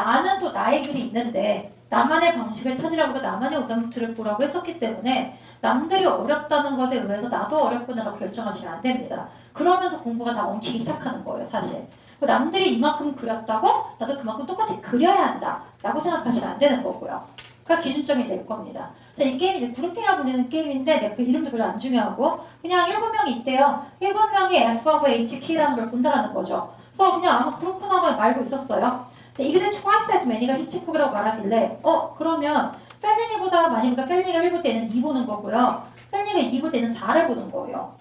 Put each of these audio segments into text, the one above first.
나는 또 나의 길이 있는데 나만의 방식을 찾으라고 나만의 오답노트를 보라고 했었기 때문에 남들이 어렵다는 것에 의해서 나도 어렵구나라고 결정하시면 안 됩니다. 그러면서 공부가 다 엉키기 시작하는 거예요, 사실. 남들이 이만큼 그렸다고 나도 그만큼 똑같이 그려야 한다 라고 생각하시면 안 되는 거고요. 그가 기준점이 될 겁니다. 자, 이 게임이 이제 그룹핑이라고 불리는 게임인데 네, 그 이름도 별로 안 중요하고 그냥 7명이 있대요. 7명이 F하고 HK라는 걸 본다라는 거죠. 그래서 그냥 아마 그렇구나 하고 알고 있었어요. 근데 이게 twice as many가 히치콕이라고 말하길래 그러면 펠리니보다 많이 보니까 펠리니가 1볼 때는 2 보는 거고요. 펠리니가 2 볼 때는 4를 보는 거예요.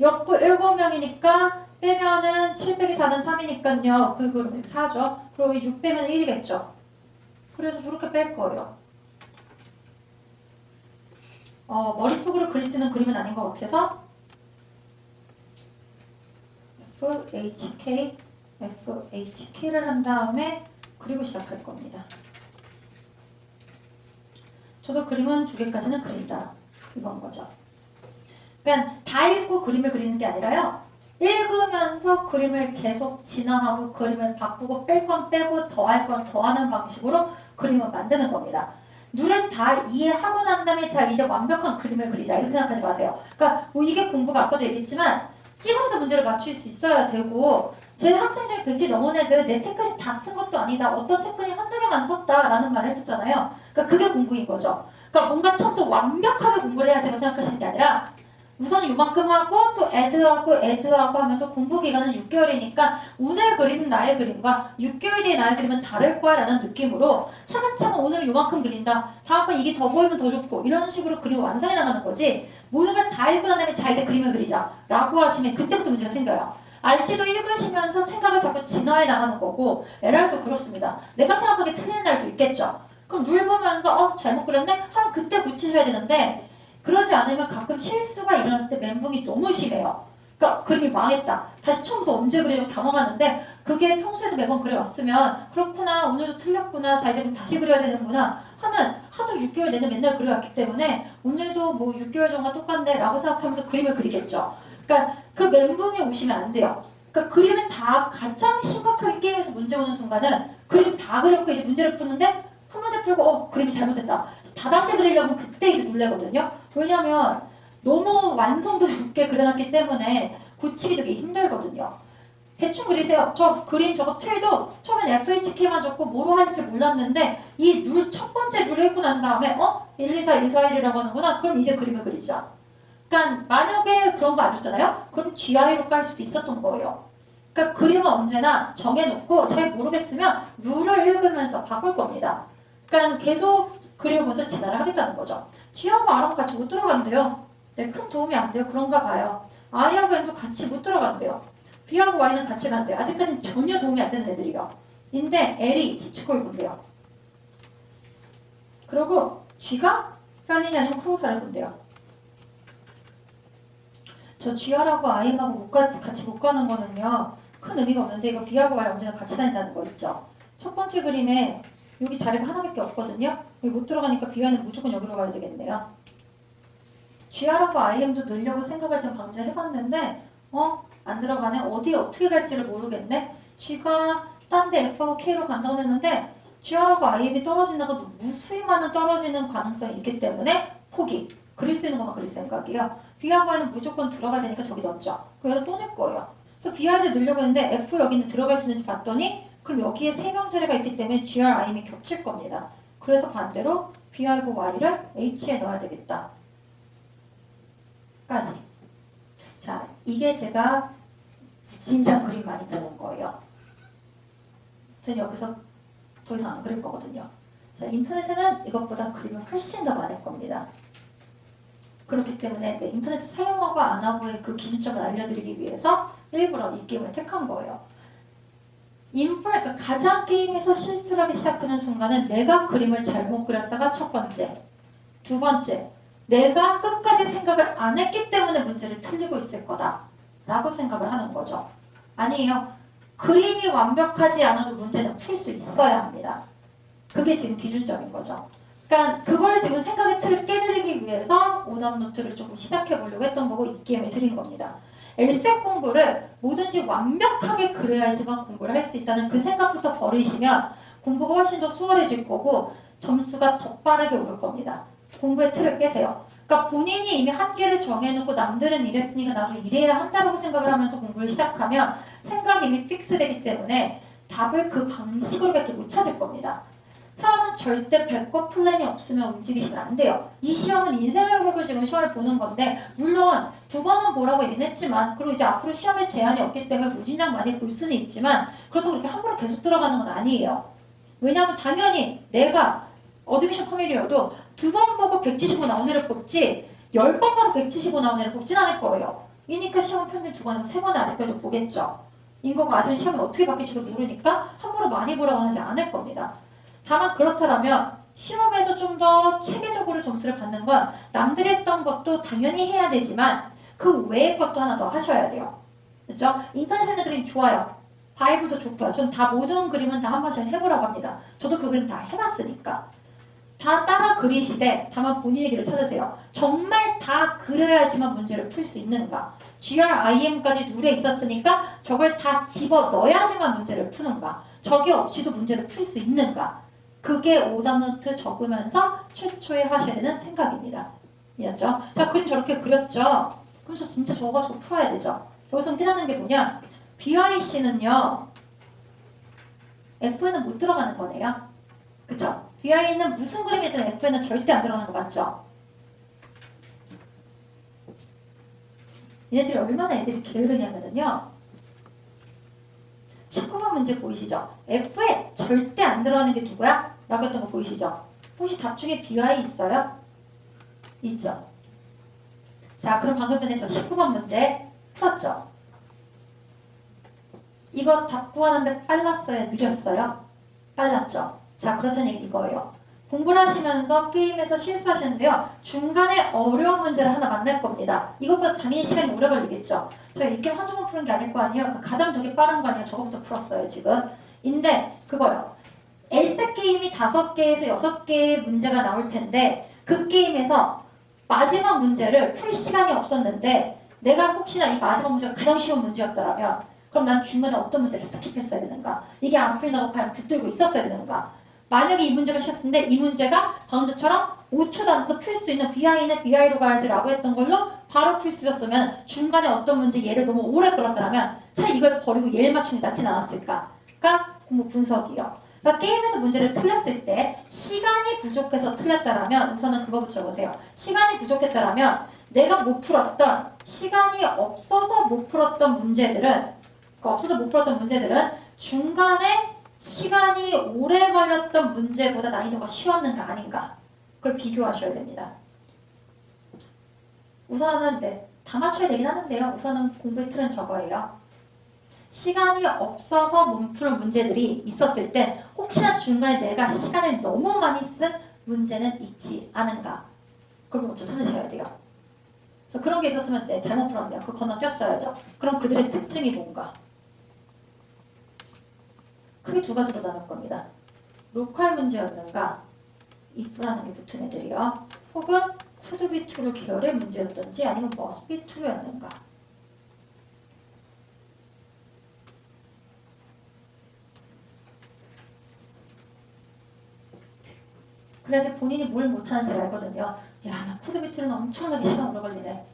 역 7명이니까 빼면은 7 빼기 4는 3이니까요. 그럼 4죠. 그리고 6 빼면 1이겠죠. 그래서 저렇게 뺄 거예요. 머릿속으로 그릴 수 있는 그림은 아닌 것 같아서 FHK, FHK를 한 다음에 그리고 시작할 겁니다. 저도 그림은 2개까지는 그린다. 이건 거죠. 그러니까 다 읽고 그림을 그리는 게 아니라요. 읽으면서 그림을 계속 진화하고 그림을 바꾸고 뺄 건 빼고 더할 건 더하는 방식으로 그림을 만드는 겁니다. 눈을 다 이해하고 난 다음에 자 이제 완벽한 그림을 그리자 이렇게 생각하지 마세요. 그러니까 뭐 이게 공부가 아까도 얘기했지만 찍어도 문제를 맞출 수 있어야 되고 제 학생 중에 100지 넘은 애들 내 테크닉 다 쓴 것도 아니다. 어떤 테크닉 한두 개만 썼다라는 말을 했었잖아요. 그러니까 그게 공부인 거죠. 그러니까 뭔가 처음부터 완벽하게 공부를 해야지라고 생각하시는 게 아니라 우선 이만큼 하고 또 애드하고 하면서 공부 기간은 6개월이니까 오늘 그리는 나의 그림과 6개월 뒤에 나의 그림은 다를 거야 라는 느낌으로 차근차근 오늘은 이만큼 그린다. 다음번 이게 더 보이면 더 좋고 이런 식으로 그림을 완성해 나가는 거지 모든 걸 다 읽고 난 다음에 자 이제 그림을 그리자 라고 하시면 그때부터 문제가 생겨요. RC도 읽으시면서 생각을 자꾸 진화해 나가는 거고 LR도 그렇습니다. 내가 생각하기에 틀리는 날도 있겠죠. 그럼 룰 보면서 잘못 그렸네? 하면 그때 고치셔야 되는데 그러지 않으면 가끔 실수가 일어났을 때 멘붕이 너무 심해요. 그러니까 그림이 망했다. 다시 처음부터 언제 그리려고 당황하는데 그게 평소에도 매번 그려왔으면 그렇구나 오늘도 틀렸구나 자 이제 그럼 다시 그려야 되는구나 하는 하도 6개월 내내 맨날 그려왔기 때문에 오늘도 뭐 6개월 전과 똑같네 라고 생각하면서 그림을 그리겠죠. 그러니까 그 멘붕이 오시면 안 돼요. 그러니까 그림은 다 가장 심각하게 게임에서 문제 오는 순간은 그림 다 그렸고 이제 문제를 푸는데 한 문제 풀고 그림이 잘못됐다. 다 다시 그리려면 그때 이제 놀래거든요. 왜냐면 너무 완성도 높게 그려놨기 때문에 고치기 되게 힘들거든요. 대충 그리세요. 저 그림 저거 틀도 처음엔 FHK만 적고 뭐로 할지 몰랐는데 이 룰 첫 번째 룰을 읽고 난 다음에 1, 2, 4, 1, 4, 1이라고 하는구나. 그럼 이제 그림을 그리자. 그러니까 만약에 그런 거 안 줬잖아요. 그럼 GI로 깔 수도 있었던 거예요. 그러니까 그림은 언제나 정해놓고 잘 모르겠으면 룰을 읽으면서 바꿀 겁니다. 그러니까 계속 그림을 먼저 진화를 하겠다는 거죠. G하고 R하고 같이 못 들어간대요. 네, 큰 도움이 안 돼요. 그런가 봐요. I하고 N도 같이 못 들어간대요. B하고 Y는 같이 간대요. 아직까지는 전혀 도움이 안 되는 애들이요. 인데 L이 히치콕을 본대요. 그리고 G가 펠리니 아니면 크로사를 본대요. 저 G하고 Im하고 같이 못 가는 거는요. 큰 의미가 없는데 이거 B하고 Y 언제나 같이 다닌다는 거 있죠. 첫 번째 그림에 여기 자리가 하나밖에 없거든요. 여기 못 들어가니까 B와는 무조건 여기로 가야 되겠네요. GR하고 IM도 넣으려고 생각을 지금 방금 해봤는데 안 들어가네. 어떻게 갈지를 모르겠네. G가 딴 데 F하고 K로 간다고 했는데 GR하고 IM이 떨어진다고 무수히 많은 떨어지는 가능성이 있기 때문에 포기. 그릴 수 있는 것만 그릴 생각이에요. B하고 I는 무조건 들어가야 되니까 저기 넣었죠. 그래서 또 낼 거예요. 그래서 BI를 넣으려고 했는데 F 여기는 들어갈 수 있는지 봤더니 그럼 여기에 3명 자리가 있기 때문에 GR, IM이 겹칠 겁니다. 그래서 반대로 BI고 Y를 H에 넣어야 되겠다. 까지. 자, 이게 제가 진짜 그림 많이 그리는 거예요. 저는 여기서 더 이상 안 그릴 거거든요. 자, 인터넷에는 이것보다 그림을 훨씬 더 많을 겁니다. 그렇기 때문에 인터넷을 사용하고 안 하고의 그 기준점을 알려드리기 위해서 일부러 이 게임을 택한 거예요. 그러니까 가장 게임에서 실수를 하기 시작하는 순간은 내가 그림을 잘못 그렸다가 첫 번째, 두 번째, 내가 끝까지 생각을 안 했기 때문에 문제를 틀리고 있을 거다 라고 생각을 하는 거죠. 아니에요. 그림이 완벽하지 않아도 문제는 풀 수 있어야 합니다. 그게 지금 기준점인 거죠. 그러니까 그걸 지금 생각의 틀을 깨뜨리기 위해서 오답노트를 조금 시작해 보려고 했던 거고 이 게임을 드린 겁니다. LSAT 공부를 뭐든지 완벽하게 그려야지만 공부를 할 수 있다는 그 생각부터 버리시면 공부가 훨씬 더 수월해질 거고 점수가 더 빠르게 오를 겁니다. 공부의 틀을 깨세요. 그러니까 본인이 이미 한계를 정해놓고 남들은 이랬으니까 나도 이래야 한다고 생각을 하면서 공부를 시작하면 생각이 이미 픽스되기 때문에 답을 그 방식으로밖에 못 찾을 겁니다. 사람은 절대 백업 플랜이 없으면 움직이시면 안 돼요. 이 시험은 인생을 걸고 지금 시험을 보는 건데 물론 두 번은 보라고 얘기는 했지만 그리고 이제 앞으로 시험에 제한이 없기 때문에 무진장 많이 볼 수는 있지만 그렇다고 그렇게 함부로 계속 들어가는 건 아니에요. 왜냐하면 당연히 내가 어드미션 커뮤니티여도 두 번 보고 175 나온 애를 뽑지 10번 가서 175 나온 애를 뽑진 않을 거예요. 이니까 시험 평균 두 번에서 세 번은 아직까지 보겠죠. 인거가 아직은 시험이 어떻게 바뀔지도 모르니까 함부로 많이 보라고 하지 않을 겁니다. 다만 그렇다면 시험에서 좀 더 체계적으로 점수를 받는 건 남들이 했던 것도 당연히 해야 되지만 그 외의 것도 하나 더 하셔야 돼요. 그렇죠? 인터넷에 그림 좋아요. 바이블도 좋고요. 전 다 모든 그림은 다 한 번씩 해보라고 합니다. 저도 그 그림 다 해봤으니까. 다 따라 그리시되 다만 본인의 길을 찾으세요. 정말 다 그려야지만 문제를 풀 수 있는가? GRIM까지 룰에 있었으니까 저걸 다 집어넣어야지만 문제를 푸는가? 저게 없이도 문제를 풀 수 있는가? 그게 오답노트 적으면서 최초에 하셔야 되는 생각입니다. 이해했죠? 자, 그림 저렇게 그렸죠? 그럼 저 진짜 저거 가지고 풀어야 되죠? 여기서 깨닫는 게 뭐냐? BIC는요, F는 못 들어가는 거네요. 그쵸? BI는 무슨 그림이든 F는 절대 안 들어가는 거 맞죠? 얘네들이 얼마나 애들이 게으르냐면요. 19번 문제 보이시죠? F에 절대 안 들어가는 게 누구야? 라고 했던 거 보이시죠? 혹시 답 중에 BI 있어요? 있죠? 자, 그럼 방금 전에 저 19번 문제 풀었죠? 이거 답 구하는데 빨랐어요? 느렸어요? 빨랐죠? 자, 그렇다는 얘기는 이거예요. 공부를 하시면서 게임에서 실수하시는데요. 중간에 어려운 문제를 하나 만날 겁니다. 이것보다 당연히 시간이 오래 걸리겠죠. 제가 이 게임 한두 번 푸는 게 아닐 거 아니에요. 그 가장 저게 빠른 거 아니에요. 저거부터 풀었어요, 지금. 인데 그거요. 엘세 게임이 5개에서 6개의 문제가 나올 텐데 그 게임에서 마지막 문제를 풀 시간이 없었는데 내가 혹시나 이 마지막 문제가 가장 쉬운 문제였더라면 그럼 난 중간에 어떤 문제를 스킵했어야 되는가? 이게 안 풀린다고 과연 붙들고 있었어야 되는가? 만약에 이 문제가 쉬웠는데 이 문제가 다음 주처럼 5초도 안 돼서 풀 수 있는 BI는 BI로 가야지 라고 했던 걸로 바로 풀 수 있었으면 중간에 어떤 문제 얘를 너무 오래 끌었더라면 차라리 이걸 버리고 얘를 맞추는 게 낫진 않았을까? 그러니까 공부 분석이요. 그러니까 게임에서 문제를 틀렸을 때 시간이 부족해서 틀렸다라면 우선은 그거부터 적으세요. 시간이 부족했다라면 내가 못 풀었던 시간이 없어서 못 풀었던 문제들은 중간에 시간이 오래 걸렸던 문제보다 난이도가 쉬웠는가 아닌가 그걸 비교하셔야 됩니다. 우선은 다 맞춰야 되긴 하는데요. 우선은 공부의 틀은 저거예요. 시간이 없어서 못 푸는 문제들이 있었을 때 혹시나 중간에 내가 시간을 너무 많이 쓴 문제는 있지 않은가 그걸 먼저 찾으셔야 돼요. 그래서 그런 게 있었으면 잘못 풀었네요. 그거 건너뛰었어야죠. 그럼 그들의 특징이 뭔가 크게 두 가지로 나눌 겁니다. 로컬 문제였는가 if라는 게 붙은 애들이요. 혹은 could be true 계열의 문제였던지 아니면 must be true였는가. 그래서 본인이 뭘 못하는지를 알거든요. 야, 나 could be true는 엄청나게 시간 오래 걸리네.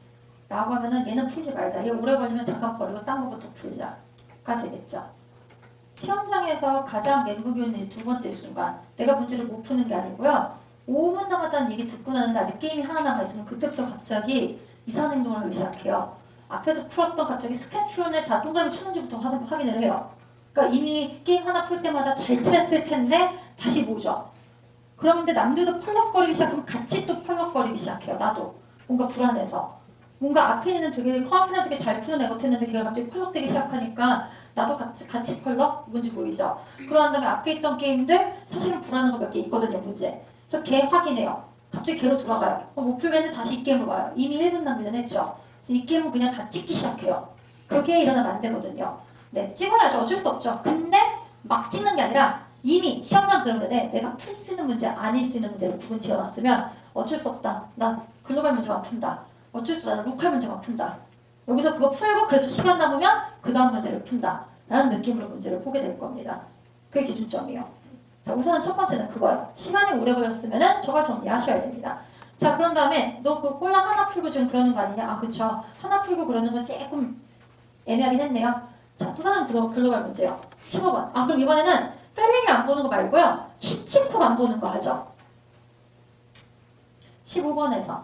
라고 하면은 얘는 풀지 말자. 얘 오래 걸리면 잠깐 버리고 딴 거부터 풀자가 되겠죠. 시험장에서 가장 멘붕이 오는 두 번째 순간 내가 문제를 못 푸는 게 아니고요. 5분 남았다는 얘기 듣고 나는데 아직 게임이 하나 남아있으면 그때부터 갑자기 이상한 행동을 하기 시작해요. 앞에서 풀었던 갑자기 스케줄에 다 동그라미 쳤는지부터 확인을 해요. 그러니까 이미 게임 하나 풀 때마다 잘 칠했을 텐데 다시 보죠. 그러는데 남들도 펄럭거리기 시작하면 같이 또 펄럭거리기 시작해요. 나도 뭔가 불안해서 뭔가 앞에 있는 되게 컨피던트하게 잘 푸는 애 같았는데 걔가 갑자기 펄럭대기 시작하니까 나도 같이 펄럭? 문제 보이죠? 그러한 다음에 앞에 있던 게임들 사실은 불안한 거 몇 개 있거든요. 문제. 그래서 걔 확인해요. 갑자기 걔로 돌아가요. 못 풀겠는데 다시 이 게임으로 와요. 이미 1분 낭비는 했죠. 그래서 이 게임은 그냥 다 찍기 시작해요. 그게 일어나면 안 되거든요. 네, 찍어야죠. 어쩔 수 없죠. 근데 막 찍는 게 아니라 이미 시험장 들어오면 내가 풀 수 있는 문제, 아닐 수 있는 문제를 구분 지어놨으면 어쩔 수 없다. 난 글로벌 문제만 푼다. 어쩔 수 없다. 난 로컬 문제만 푼다. 여기서 그거 풀고 그래도 시간 남으면 그 다음 문제를 푼다 라는 느낌으로 문제를 보게 될 겁니다. 그게 기준점이에요. 자, 우선은 첫 번째는 그거예요. 시간이 오래 걸렸으면은 저걸 정리하셔야 됩니다. 자, 그런 다음에 너 그 꼴랑 하나 풀고 지금 그러는 거 아니냐? 아, 그쵸. 하나 풀고 그러는 건 조금 애매하긴 했네요. 자, 또 다른 글로벌 문제요. 15번. 아, 그럼 이번에는 펠링이 안 보는 거 말고요. 히치콕 안 보는 거 하죠. 15번에서.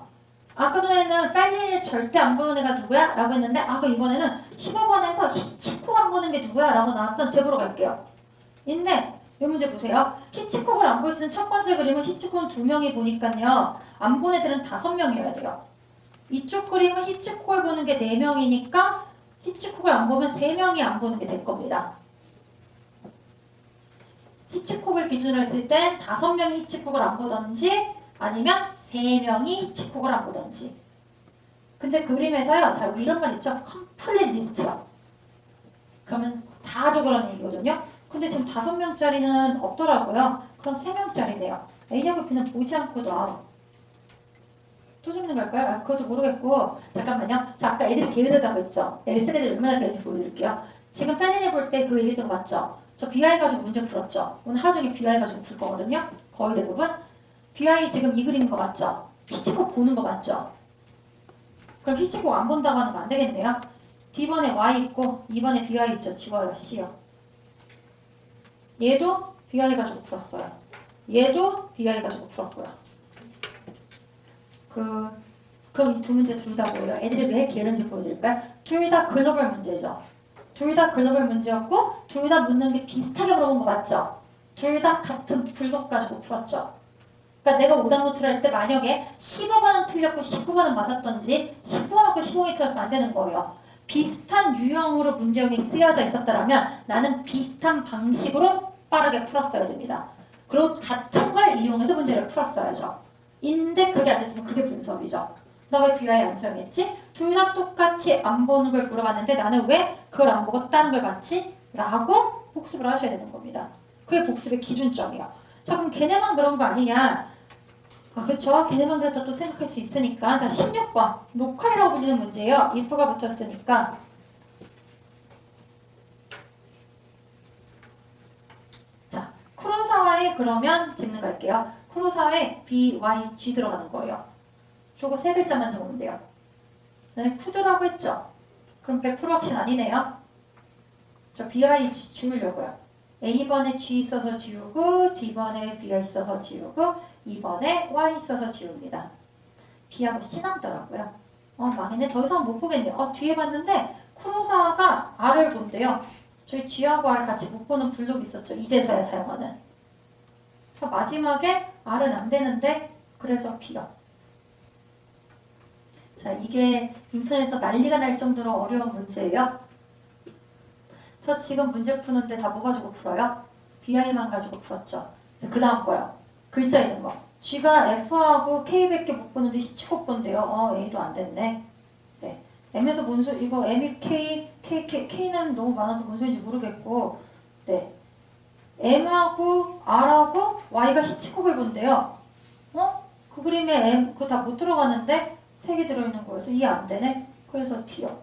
아까 전에는 펠링을 절대 안 보는 애가 누구야? 라고 했는데, 아, 그럼 이번에는 15번에서 히치콕 안 보는 게 누구야? 라고 나왔던 제보로 갈게요. 인데, 이 문제 보세요. 히치콕을 안 볼 수 있는 첫 번째 그림은 히치콕은 2명이 보니까요. 안 본 애들은 5명이어야 돼요. 이쪽 그림은 히치콕을 보는 게 4명이니까 히치콕을 안 보면 3명이 안 보는 게 될 겁니다. 히치콕을 기준으로 했을 땐 5명이 히치콕을 안 보던지 아니면 3명이 히치콕을 안 보던지. 근데 그림에서요. 자, 여기 이런 말 있죠. 컴플릿 리스트요. 그러면 다 적으라는 얘기거든요. 근데 지금 5명짜리는 없더라고요. 그럼 3명짜리네요. A냐고 B는 보지 않고도 또 재밌는 걸까요? 아, 그것도 모르겠고. 잠깐만요. 자, 아까 애들이 게으르다고 했죠. L세대들 얼마나 게으른지 보여드릴게요. 지금 팬이네 볼 때 그 얘기했던 거 맞죠? 저 BI 가지고 문제 풀었죠. 오늘 하루 종일 BI 가지고 풀 거거든요. 거의 대부분. BI 지금 이 그린 거 맞죠? 히치콕 보는 거 맞죠? 그럼 히치콕 안 본다고 하는 거 안 되겠네요. D번에 Y 있고 2번에 BI 있죠. 지워요. C요. 얘도 BI 가지고 풀었어요. 얘도 BI 가지고 풀었고요. 그럼 이 두 문제 둘 다 뭐예요? 애들이 왜 게으른지 보여드릴까요? 둘 다 글로벌 문제죠. 둘 다 글로벌 문제였고 둘 다 묻는 게 비슷하게 물어본 거 맞죠? 둘 다 같은 불속 가지고 풀었죠. 그러니까 내가 오답 노트를 할 때 만약에 15번은 틀렸고 19번은 맞았던지 19번하고 15번이 틀렸으면 안 되는 거예요. 비슷한 유형으로 문제형이 쓰여져 있었다면 나는 비슷한 방식으로 빠르게 풀었어야 됩니다. 그리고 같은 걸 이용해서 문제를 풀었어야죠. 인데 그게 안 됐으면 그게 분석이죠. 나 왜 BI 안 사용했지? 둘 다 똑같이 안 보는 걸 물어봤는데 나는 왜 그걸 안 보고 다른 걸 봤지? 라고 복습을 하셔야 되는 겁니다. 그게 복습의 기준점이에요. 자, 그럼 걔네만 그런 거 아니냐? 아, 그쵸. 걔네만 그랬다 또 생각할 수 있으니까. 자, 16번. 로컬이라고 불리는 문제예요. if가 붙었으니까. 자, 쿠로사와에 그러면 질문 갈게요. 쿠로사와에 B, Y, G 들어가는 거예요. 저거 세 글자만 적으면 돼요. 전에 쿠드라고 했죠? 그럼 100% 확신 아니네요. 저 B, I, G 지우려고요. A번에 G 있어서 지우고 D번에 B가 있어서 지우고 2번에 Y 있어서 지웁니다. B하고 C 남더라고요. 망했네. 더 이상 못 보겠네요. 뒤에 봤는데 쿠로사와가 R을 본대요. 저희 G하고 R 같이 못 보는 블록 있었죠. 이제서야 사용하는. 그래서 마지막에 R은 안 되는데 그래서 B가. 자, 이게 인터넷에서 난리가 날 정도로 어려운 문제예요. 저 지금 문제 푸는데 다 뭐 가지고 풀어요? BI만 가지고 풀었죠. 그 다음 거요. 글자 있는 거. G가 F하고 K밖에 못 보는데 히치콕 본대요. A도 안 됐네. 네. M에서 뭔 소리, 이거 M이 K는 너무 많아서 뭔 소리인지 모르겠고, 네. M하고 R하고 Y가 히치콕을 본대요. 그 그림에 M, 그거 다 못 들어가는데 3개 들어있는 거여서 이해 안 되네. 그래서 T요.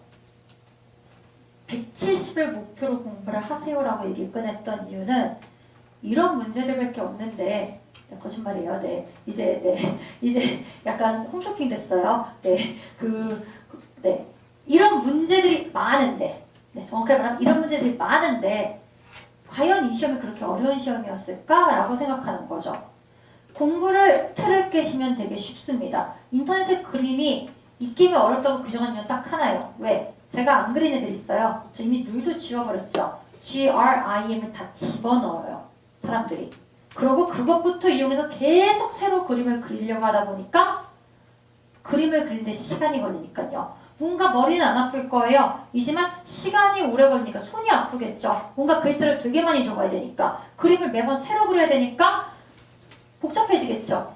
170을 목표로 공부를 하세요라고 얘기 꺼냈던 이유는 이런 문제들밖에 없는데 거짓말이에요. 네, 이제 약간 홈쇼핑 됐어요. 네, 네, 이런 문제들이 많은데, 네, 정확하게 말하면 이런 문제들이 많은데 과연 이 시험이 그렇게 어려운 시험이었을까라고 생각하는 거죠. 공부를 틀을 깨시면 되게 쉽습니다. 인터넷에 그림이 익힘이 어렵다고 규정한 이유는 딱 하나예요. 왜? 제가 안 그린 애들 있어요. 저 이미 룰도 지워버렸죠. GRIM을 다 집어넣어요. 사람들이. 그러고 그것부터 이용해서 계속 새로 그림을 그리려고 하다 보니까 그림을 그리는데 시간이 걸리니까요. 뭔가 머리는 안 아플 거예요. 이지만 시간이 오래 걸리니까 손이 아프겠죠. 뭔가 글자를 되게 많이 적어야 되니까. 그림을 매번 새로 그려야 되니까 복잡해지겠죠.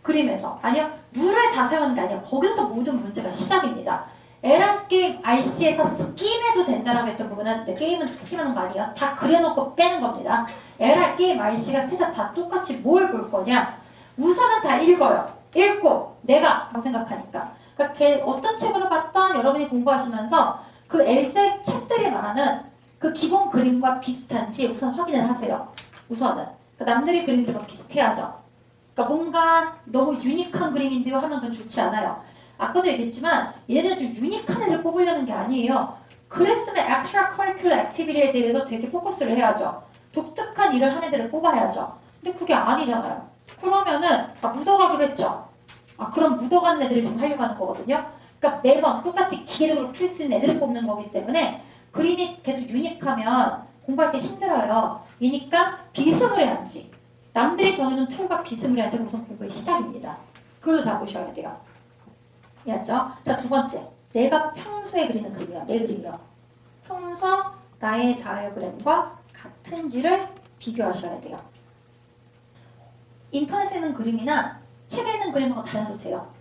그림에서. 아니요. 룰을 다 사용하는 게 아니에요. 거기서부터 모든 문제가 시작입니다. 에란 게임 RC에서 스킵해도 된다라고 했던 부분은 게임은 스킵하는 거 아니에요. 다 그려놓고 빼는 겁니다. 에란 게임 RC가 셋 다 똑같이 뭘 볼 거냐. 우선은 다 읽어요. 읽고 내가 라고 생각하니까. 그러니까 어떤 책으로 봤던 여러분이 공부하시면서 그 엘세 책들이 말하는 그 기본 그림과 비슷한지 우선 확인을 하세요. 우선은. 그러니까 남들이 그린 그림과 비슷해야죠. 그러니까 뭔가 너무 유니크한 그림인데요 하면 그건 좋지 않아요. 아까도 얘기했지만 얘네들은 좀 유니크한 애를 뽑으려는 게 아니에요. 그랬으면 extra curricular activity에 대해서 되게 포커스를 해야죠. 독특한 일을 한 애들을 뽑아야죠. 근데 그게 아니잖아요. 그러면은 묻어가기로 했죠. 그럼 묻어가는 애들을 지금 하려고 하는 거거든요. 그러니까 매번 똑같이 기계적으로 풀 수 있는 애들을 뽑는 거기 때문에 그림이 계속 유니크하면 공부할 때 힘들어요. 이니까 비스무리 한지 남들이 정해놓은 틀과 비스무리 한지가 우선 공부의 시작입니다. 그것도 잡으셔야 돼요. 이해했죠? 자, 두 번째. 내가 평소에 그리는 그림이야. 내 그림이요. 평소 나의 다이어그램과 같은지를 비교하셔야 돼요. 인터넷에 있는 그림이나 책에 있는 그림하고 달라도 돼요.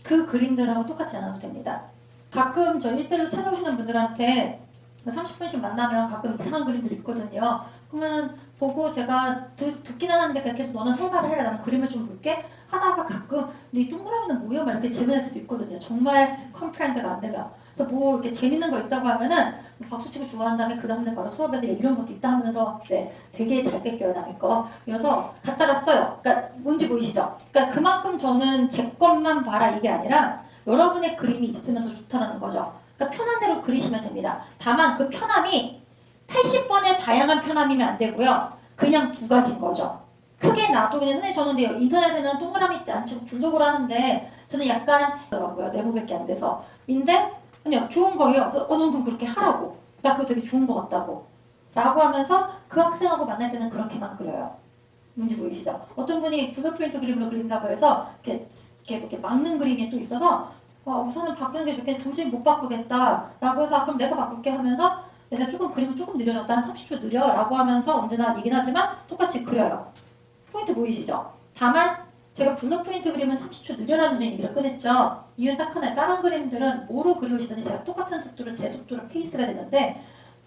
그 그림들하고 똑같지 않아도 됩니다. 가끔 저 1대1로 찾아오시는 분들한테 30분씩 만나면 가끔 이상한 그림들이 있거든요. 그러면 보고 제가 듣기는 하는데 계속 너는 할 말을 해라. 나는 그림을 좀 볼게. 하다가 가끔 근데 이 동그라미는 뭐야? 막 이렇게 질문할 때도 있거든요. 정말 컴프렌드가 안 되면. 그래서 뭐 이렇게 재밌는 거 있다고 하면은 박수치고 좋아한 다음에 그 다음날 바로 수업에서 이런 것도 있다 하면서 네, 되게 잘 뺏겨요 남의 거. 그래서 갖다가 써요. 그러니까 뭔지 보이시죠? 그러니까 그만큼 저는 제 것만 봐라 이게 아니라 여러분의 그림이 있으면 더 좋다는 거죠. 그러니까 편한 대로 그리시면 됩니다. 다만 그 편함이 80번의 다양한 편함이면 안 되고요. 그냥 두 가지인 거죠. 크게 놔두고 그냥 선생님 저는 인터넷에는 동그라미 있지 않고 블로그를 하는데 저는 약간 더라고요. 내부밖에 안 돼서. 인데 아니요 좋은 거예요. 그래서 너는 그렇게 하라고. 나 그거 되게 좋은 거 같다고. 라고 하면서 그 학생하고 만날 때는 그렇게만 그려요. 뭔지 보이시죠? 어떤 분이 블루프린트 그림으로 그린다고 해서 이렇게 막는 그림이 또 있어서 우선은 바꾸는 게 좋겠는데 도저히 못 바꾸겠다 라고 해서 그럼 내가 바꿀게 하면서 내가 조금 그림은 조금 느려졌다 한 30초 느려 라고 하면서 언제나 얘기는 하지만 똑같이 그려요. 포인트 보이시죠? 다만 제가 블루프린트 그림은 30초 느려라는 얘기를 꺼냈죠. 이유는 딱 하나예요. 다른 그림들은 뭐로 그려오시든지 제가 똑같은 속도로 제 속도로 페이스가 되는데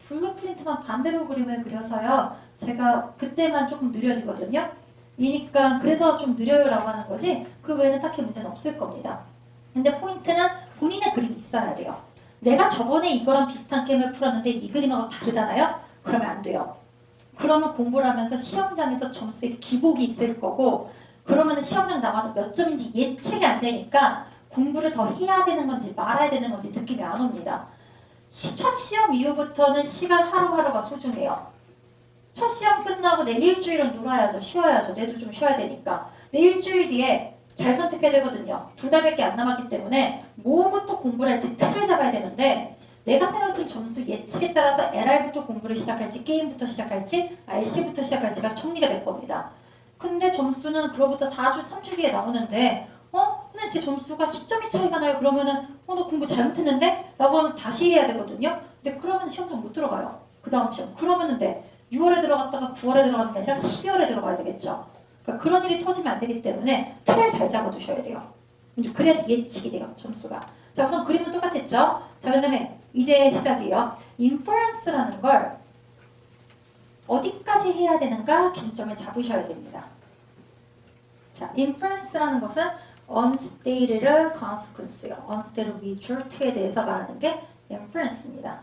블루프린트만 반대로 그림을 그려서요. 제가 그때만 조금 느려지거든요. 이니까 그래서 좀 느려요라고 하는 거지 그 외에는 딱히 문제는 없을 겁니다. 근데 포인트는 본인의 그림이 있어야 돼요. 내가 저번에 이거랑 비슷한 게임을 풀었는데 이 그림하고 다르잖아요? 그러면 안 돼요. 그러면 공부를 하면서 시험장에서 점수에 기복이 있을 거고 그러면 시험장 나와서 몇 점인지 예측이 안 되니까 공부를 더 해야 되는 건지 말아야 되는 건지 느낌이 안 옵니다. 첫 시험 이후부터는 시간 하루하루가 소중해요. 첫 시험 끝나고 내 일주일은 놀아야죠. 쉬어야죠. 내도 좀 쉬어야 되니까. 내 일주일 뒤에 잘 선택해야 되거든요. 2달밖에 안 남았기 때문에 뭐부터 공부를 할지 틀을 잡아야 되는데 내가 생각했던 점수 예측에 따라서 LR부터 공부를 시작할지 게임부터 시작할지 RC부터 시작할지가 정리가 될 겁니다. 근데 점수는 그로부터 4주, 3주 뒤에 나오는데 근데 제 점수가 10점이 차이가 나요. 그러면은 너 공부 잘못했는데? 라고 하면서 다시 해야 되거든요. 근데 그러면 시험장 못 들어가요. 그 다음 시험. 그러면은 6월에 들어갔다가 9월에 들어가는 게 아니라 12월에 들어가야 되겠죠. 그러니까 그런 일이 터지면 안 되기 때문에 틀을 잘 잡아두셔야 돼요. 그래야지 예측이 돼요. 점수가. 자, 우선 그림은 똑같았죠. 자, 그 다음에 이제 시작이에요. 인퍼런스라는 걸 어디까지 해야 되는가 기준점을 잡으셔야 됩니다. 자, inference라는 것은 unstated consequence요. unstated result에 대해서 말하는 게 inference입니다.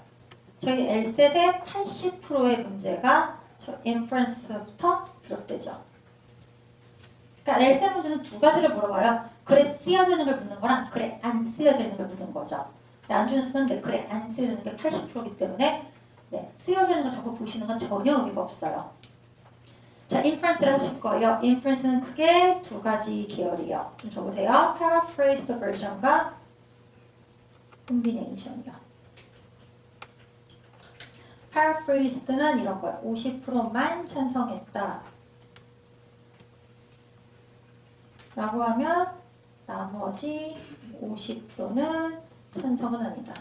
저희 LSAT의 80%의 문제가 저 inference부터 비롯되죠. 그러니까 LSAT 문제는 두 가지를 물어봐요. 글에 쓰여져 있는 걸 묻는 거랑 글에 안 쓰여져 있는 걸 묻는 거죠. 안준수 쓰는 게 글에 안 쓰여져 있는 게 80%이기 때문에 쓰여져 있는 거 자꾸 보시는 건 전혀 의미가 없어요. 자, inference를 하실 거예요. inference는 크게 두 가지 계열이에요. 좀 적으세요. paraphrased version과 combination이요. paraphrased는 이런 거예요. 50%만 찬성했다. 라고 하면 나머지 50%는 찬성은 아니다.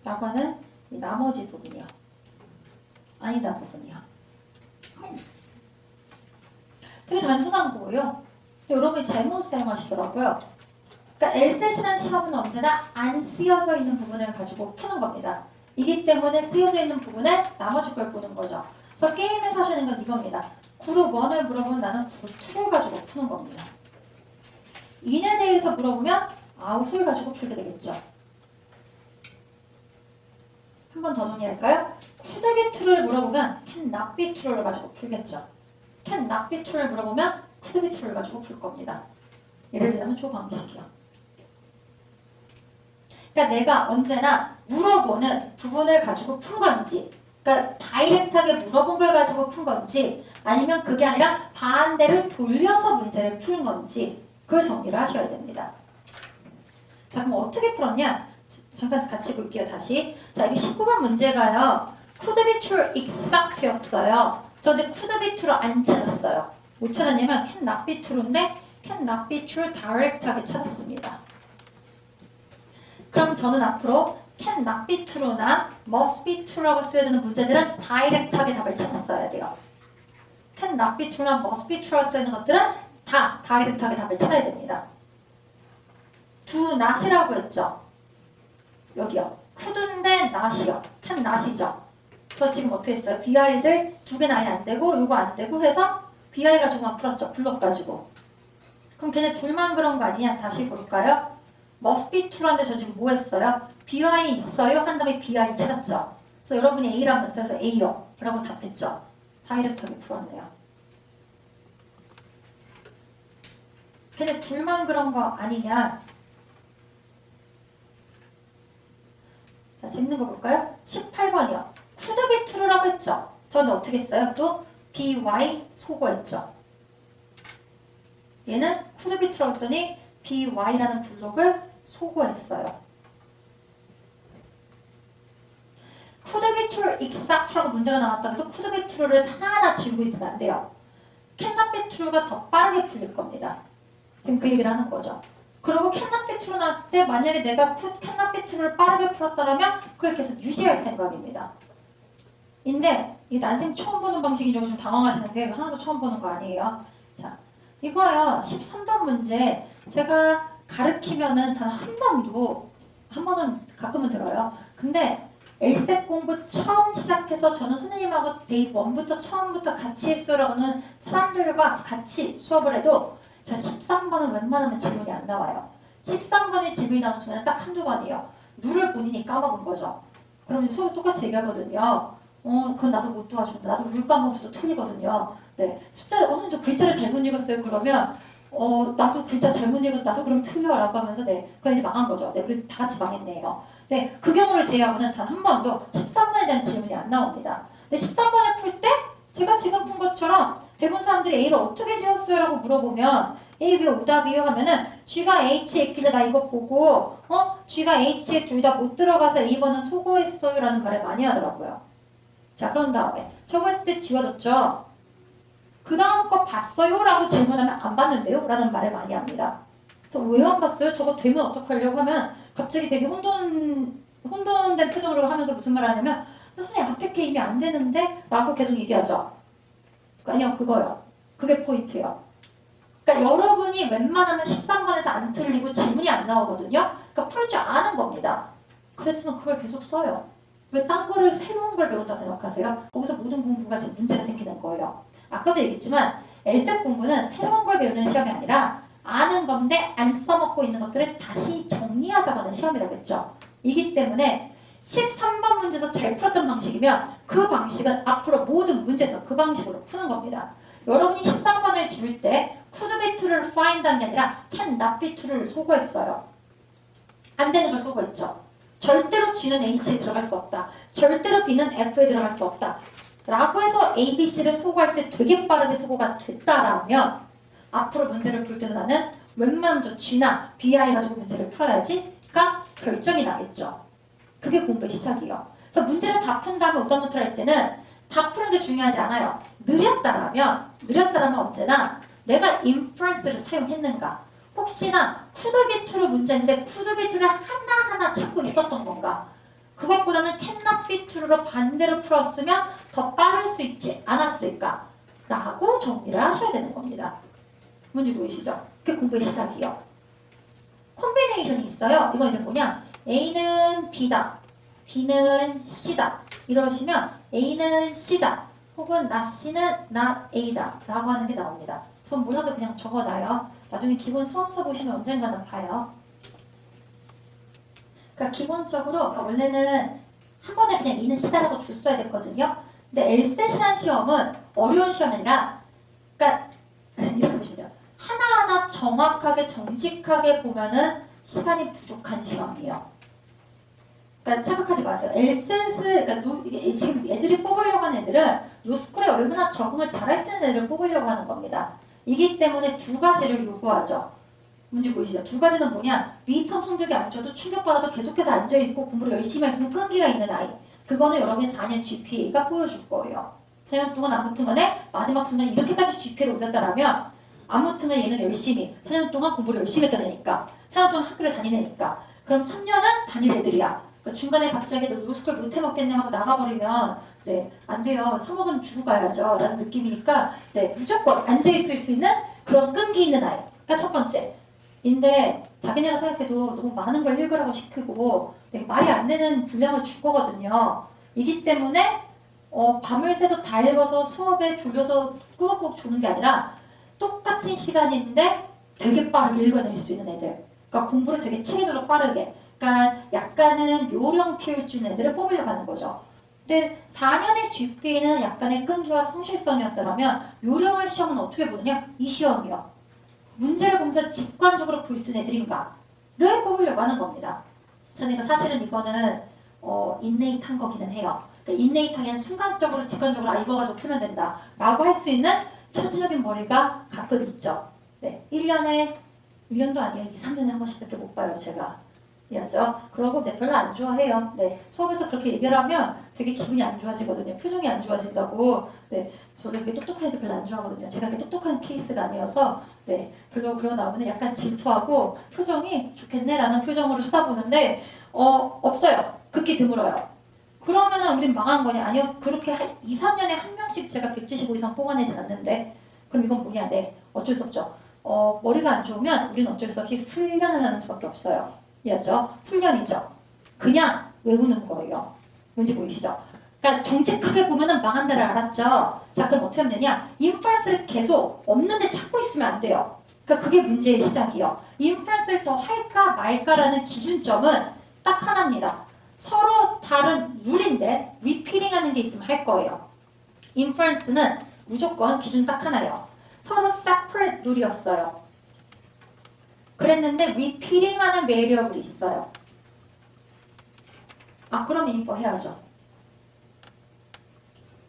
라고 하는 이 나머지 부분이요. 아니다 부분이요. 되게 단순한 거예요. 여러분이 잘못 사용하시더라고요. 그러니까 LSAT이라는 시험은 언제나 안 쓰여져 있는 부분을 가지고 푸는 겁니다. 이기 때문에 쓰여져 있는 부분에 나머지 걸 보는 거죠. 그래서 게임에서 하시는 건 이겁니다. 그룹 1을 물어보면 나는 그룹 2를 가지고 푸는 겁니다. 인에 대해서 물어보면 아웃을 가지고 풀게 되겠죠. 한 번 더 정리할까요? could be true를 물어보면 can not be true를 가지고 풀겠죠. can not be true를 물어보면 could be true를 가지고 풀 겁니다. 예를 들자면 저 방식이요. 그러니까 내가 언제나 물어보는 부분을 가지고 푼 건지, 그러니까 다이렉트하게 물어본 걸 가지고 푼 건지, 아니면 그게 아니라 반대를 돌려서 문제를 푸는 건지 그걸 정리를 하셔야 됩니다. 자, 그럼 어떻게 풀었냐? 잠깐 같이 볼게요. 다시. 자, 이게 19번 문제가요. could be true exact였어요. 저 근데 could be true를 안 찾았어요. 못 찾았냐면 can not be true인데 can not be true direct하게 찾았습니다. 그럼 저는 앞으로 can not be true나 must be true라고 써야 되는 문제들은 다이렉트하게 답을 찾았어야 돼요. can not be true나 must be true라고 써야 되는 것들은 다 다이렉트하게 답을 찾아야 됩니다. do not이라고 했죠. 여기요. could인데 not이요. can not이죠. 저 지금 어떻게 했어요? BI들 두 개는 아예 안 되고 요거 안 되고 해서 BI 가지고만 풀었죠. 블록 가지고. 그럼 걔네 둘만 그런 거 아니냐? 다시 볼까요? must be true라는데 저 지금 뭐 했어요? BI 있어요? 한 다음에 BI 찾았죠. 그래서 여러분이 A라면 써서 A요 라고 답했죠. 다이렉트하게 풀었네요. 걔네 둘만 그런 거 아니냐? 자, 재밌는 거 볼까요? 18번이요. could be true라고 했죠. 저는 어떻게 했어요? 또 BY 소거했죠. 얘는 could be true라고 했더니 BY라는 블록을 소거했어요. could be true exact라고 문제가 나왔다고 해서 could be true를 하나하나 지우고 있으면 안 돼요. cannot be true가 더 빠르게 풀릴 겁니다. 지금 그 얘기를 하는 거죠. 그리고 cannot be true 나왔을 때 만약에 내가 cannot be true를 빠르게 풀었다면 그걸 계속 유지할 생각입니다. 근데 이게 난생 처음 보는 방식이죠. 좀 당황하시는 게 하나도 처음 보는 거 아니에요. 자, 이거요. 13번 문제 제가 가르치면은 단 한 번은 가끔은 들어요. 근데 엘셉 공부 처음 시작해서 저는 선생님하고 데이 1부터 처음부터 같이 했어라고는 사람들과 같이 수업을 해도 자 13번은 웬만하면 질문이 안 나와요. 13번의 질문이 나오는 순간 딱 한두 번이에요. 룰을 본인이 까먹은 거죠. 그럼 이제 수업 똑같이 얘기하거든요. 그건 나도 못 도와준다. 나도 룰 까먹어도 틀리거든요. 네, 숫자를 저 글자를 잘못 읽었어요. 그러면 나도 글자 잘못 읽어서 나도 그럼 틀려라고 하면서 네, 그건 이제 망한 거죠. 네, 그래서 다 같이 망했네요. 네, 그 경우를 제외하고는 단 한 번도 13번에 대한 질문이 안 나옵니다. 근데 13번을 풀 때 제가 지금 푼 것처럼 대부분 사람들이 A를 어떻게 지었어요? 라고 물어보면 A 왜 오답이요? 하면은 G가 H에 있길래 나 이거 보고 G가 H에 둘 다 못 들어가서 A번은 소거했어요 라는 말을 많이 하더라고요. 자, 그런 다음에 저거 했을 때 지워졌죠? 그 다음 거 봤어요? 라고 질문하면 안 봤는데요? 라는 말을 많이 합니다. 그래서 왜 안 봤어요? 저거 되면 어떡하려고 하면 갑자기 되게 혼돈된 표정으로 하면서 무슨 말을 하냐면 선생님 앞에 게 이미 안 되는데? 라고 계속 얘기하죠. 아니요, 그거요. 그게 포인트예요. 그러니까 여러분이 웬만하면 13번에서 안 틀리고 질문이 안 나오거든요. 그러니까 풀 줄 아는 겁니다. 그랬으면 그걸 계속 써요. 왜 딴 거를 새로운 걸 배운다고 생각하세요? 거기서 모든 공부가 지금 문제가 생기는 거예요. 아까도 얘기했지만 엘셉 공부는 새로운 걸 배우는 시험이 아니라 아는 건데 안 써먹고 있는 것들을 다시 정리하자고 하는 시험이라고 했죠. 이기 때문에 13번 문제에서 잘 풀었던 방식이면 그 방식은 앞으로 모든 문제에서 그 방식으로 푸는 겁니다. 여러분이 13번을 지울 때 could be true를 find한 게 아니라 can not be true를 소거했어요. 안 되는 걸 소거했죠. 절대로 G는 H에 들어갈 수 없다. 절대로 B는 F에 들어갈 수 없다. 라고 해서 A, B, C를 소거할 때 되게 빠르게 소거가 됐다라면 앞으로 문제를 풀 때는 나는 웬만하면 저 G나 BI 가지고 문제를 풀어야지가 결정이 나겠죠. 그게 공부의 시작이에요. 그래서 문제를 다 푼 다음에 오답노트를 할 때는 다 푸는 게 중요하지 않아요. 느렸다라면 언제나 내가 inference를 사용했는가? 혹시나 could be true 문제인데 could be true를 하나하나 찾고 있었던 건가? 그것보다는 cannot be true로 반대로 풀었으면 더 빠를 수 있지 않았을까? 라고 정리를 하셔야 되는 겁니다. 뭔지 보이시죠? 그게 공부의 시작이에요. 콤비네이션이 있어요. 이건 이제 뭐냐? A는 B다. B는 C다. 이러시면 A는 C다. 혹은 not C는 not A다. 라고 하는 게 나옵니다. 그래서 몰라도 그냥 적어놔요. 나중에 기본 수험서 보시면 언젠가는 봐요. 그러니까 기본적으로 원래는 한 번에 그냥 E는 C다라고 줄 써야 됐거든요. 근데 LSAT이라는 시험은 어려운 시험이 아니라, 그러니까 이렇게 보시면 돼요. 하나하나 정확하게 정직하게 보면은 시간이 부족한 시험이에요. 그러니까 착각하지 마세요. LSAT, 그러니까 지금 애들이 뽑으려고 하는 애들은 로스쿨에 얼마나 적응을 잘할 수 있는 애들을 뽑으려고 하는 겁니다. 이기 때문에 두 가지를 요구하죠. 문제 보이시죠? 두 가지는 뭐냐? 미터m 성적이 안 좋아도 충격받아도 계속해서 앉아있고 공부를 열심히 할 수 있는 끈기가 있는 아이. 그거는 여러분의 4년 GPA가 보여줄 거예요. 4년 동안 아무 튼간에 마지막 순간에 이렇게까지 GPA를 올렸다라면 아무 튼간에 얘는 열심히 4년 동안 공부를 열심히 했던 애니까 4년 동안 학교를 다니는 애니까 그럼 3년은 다닐 애들이야. 그러니까 중간에 갑자기 너 로스쿨 못해 먹겠네 하고 나가버리면 네, 안 돼요. 3억은 주고 가야죠. 라는 느낌이니까 네, 무조건 앉아있을 수 있는 그런 끈기 있는 아이. 그러니까 첫 번째. 인데 자기네가 생각해도 너무 많은 걸 읽으라고 시키고 되게 말이 안 되는 분량을 줄 거거든요. 이기 때문에 밤을 새서 다 읽어서 수업에 졸려서 꾸벅꾸벅 조는 게 아니라 똑같은 시간인데 되게 빠르게 읽어낼 수 있는 애들. 그러니까 공부를 되게 체계적으로 빠르게. 그러니까 약간은 요령 피해줄 애들을 뽑으려고 하는 거죠. 근데 4년의 GPA는 약간의 끈기와 성실성이었더라면 요령을 시험은 어떻게 보느냐? 이 시험이요. 문제를 보면서 직관적으로 볼 수 있는 애들인가를 뽑으려고 하는 겁니다. 저는 사실은 이거는 인네이트한 거기는 해요. 그러니까 인네이트하게 는 순간적으로 직관적으로 이거 가지고 풀면 된다 라고 할 수 있는 천재적인 머리가 가끔 있죠. 네, 1년도 아니에요. 2, 3년에 한 번씩밖에 못 봐요 제가. 이해하죠? 그러고 네, 별로 안 좋아해요. 네, 수업에서 그렇게 얘기를 하면 되게 기분이 안 좋아지거든요. 표정이 안 좋아진다고. 네, 저도 그게 똑똑한 애들 별로 안 좋아하거든요. 제가 그게 똑똑한 케이스가 아니어서 네, 별로 그러고 나오면 약간 질투하고 표정이 좋겠네 라는 표정으로 쳐다보는데 없어요. 극히 드물어요. 그러면은 우린 망한 거냐? 아니요. 그렇게 2, 3년에 한 명씩 제가 175 이상 뽑아내진 않는데 그럼 이건 뭐냐? 네, 어쩔 수 없죠. 머리가 안 좋으면 우리는 어쩔 수 없이 훈련을 하는 수밖에 없어요. 이해하죠? 훈련이죠. 그냥 외우는 거예요. 문제 보이시죠? 그러니까 정직하게 보면은 망한다를 알았죠. 자, 그럼 어떻게 하면 되냐? 인퍼런스를 계속 없는데 찾고 있으면 안 돼요. 그러니까 그게 문제의 시작이에요. 인퍼런스를 더 할까 말까라는 기준점은 딱 하나입니다. 서로 다른 룰인데 리피링하는 게 있으면 할 거예요. 인퍼런스는 무조건 기준 딱 하나예요. 서로 separate 룰이었어요. 그랬는데 리피링하는 베리어블이 있어요. 그럼 인퍼 해야죠.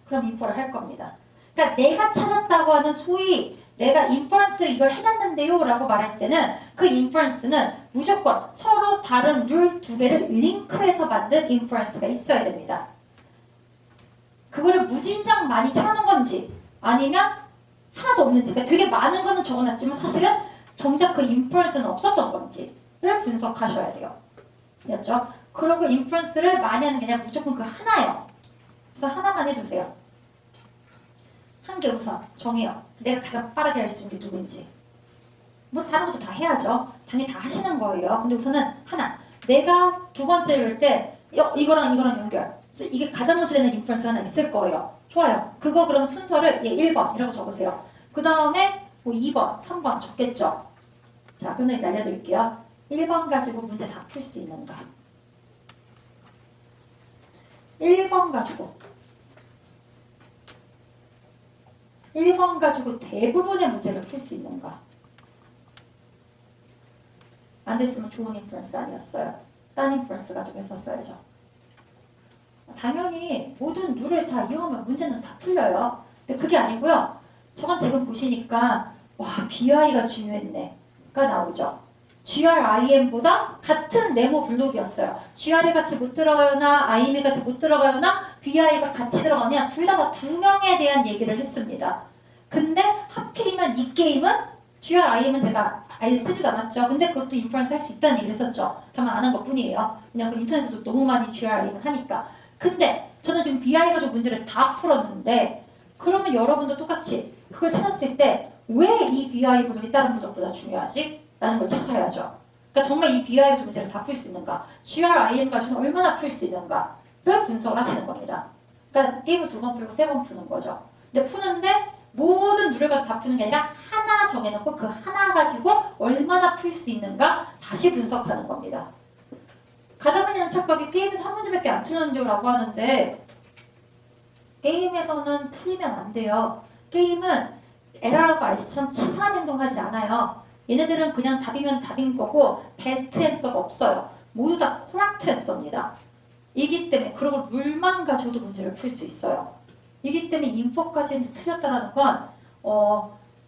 그럼 인퍼를 할 겁니다. 그러니까 내가 찾았다고 하는 소위 내가 인퍼런스를 이걸 해놨는데요 라고 말할 때는 그 인퍼런스는 무조건 서로 다른 룰 두 개를 링크해서 만든 인퍼런스가 있어야 됩니다. 그거를 무진장 많이 찾는 건지 아니면 하나도 없는지, 그러니까 되게 많은 거는 적어놨지만 사실은 정작 그 인퍼런스는 없었던 건지를 분석하셔야 돼요. 됐죠? 그리고 인퍼런스를 많이 하는 게 아니라 무조건 그 하나예요. 그래서 하나만 해주세요. 한 개 우선 정해요. 내가 가장 빠르게 할 수 있는 게 누군지. 뭐 다른 것도 다 해야죠. 당연히 다 하시는 거예요. 근데 우선은 하나. 내가 두 번째 읽을 때 이거랑 연결. 그래서 이게 가장 먼저 되는 인퍼런스 하나 있을 거예요. 좋아요. 그거 그럼 순서를 1번이라고 적으세요. 그 다음에 뭐 2번, 3번 적겠죠. 자, 그럼 이제 알려드릴게요. 1번 가지고 문제 다 풀 수 있는가? 1번 가지고 대부분의 문제를 풀 수 있는가? 안 됐으면 좋은 인퍼런스 아니었어요. 딴 인퍼런스 가지고 했었어야죠. 당연히 모든 룰을 다 이용하면 문제는 다 풀려요. 근데 그게 아니고요. 저건 지금 보시니까 와, BI가 중요했네가 나오죠. GRIM보다 같은 네모 블록이었어요. GR이 같이 못 들어가요나 IM이 같이 못 들어가요나 BI가 같이 들어가냐 둘 다 두 명에 대한 얘기를 했습니다. 근데 하필이면 이 게임은 GRIM은 제가 아예 쓰지도 않았죠. 근데 그것도 인퍼런스 할 수 있다는 얘기를 했었죠. 다만 안 한 것 뿐이에요. 그냥 그 인터넷에서 너무 많이 GRIM 하니까. 근데 저는 지금 BI 가지고 문제를 다 풀었는데 그러면 여러분도 똑같이 그걸 찾았을 때 왜 이 BI 부분이 다른 부족보다 중요하지? 라는 걸 찾아야죠. 그러니까 정말 이 BI 가지고 문제를 다 풀 수 있는가? GRIM 가지고는 얼마나 풀 수 있는가를 분석을 하시는 겁니다. 그러니까 게임을 2번 풀고 3번 푸는 거죠. 근데 푸는데 모든 룰을 가지고 다 푸는 게 아니라 하나 정해놓고 그 하나 가지고 얼마나 풀 수 있는가 다시 분석하는 겁니다. 가장 많이 하는 착각이 게임에서 한 문제밖에 안 틀렸는데요 라고 하는데 게임에서는 틀리면 안 돼요. 게임은 에라라고 아이씨처럼 치사한 행동을 하지 않아요. 얘네들은 그냥 답이면 답인 거고 베스트 앤서가 없어요. 모두 다 코렉트 앤서입니다. 이기 때문에 그리고 룰만 가지고도 문제를 풀 수 있어요. 이기 때문에 인포까지 틀렸다라는 건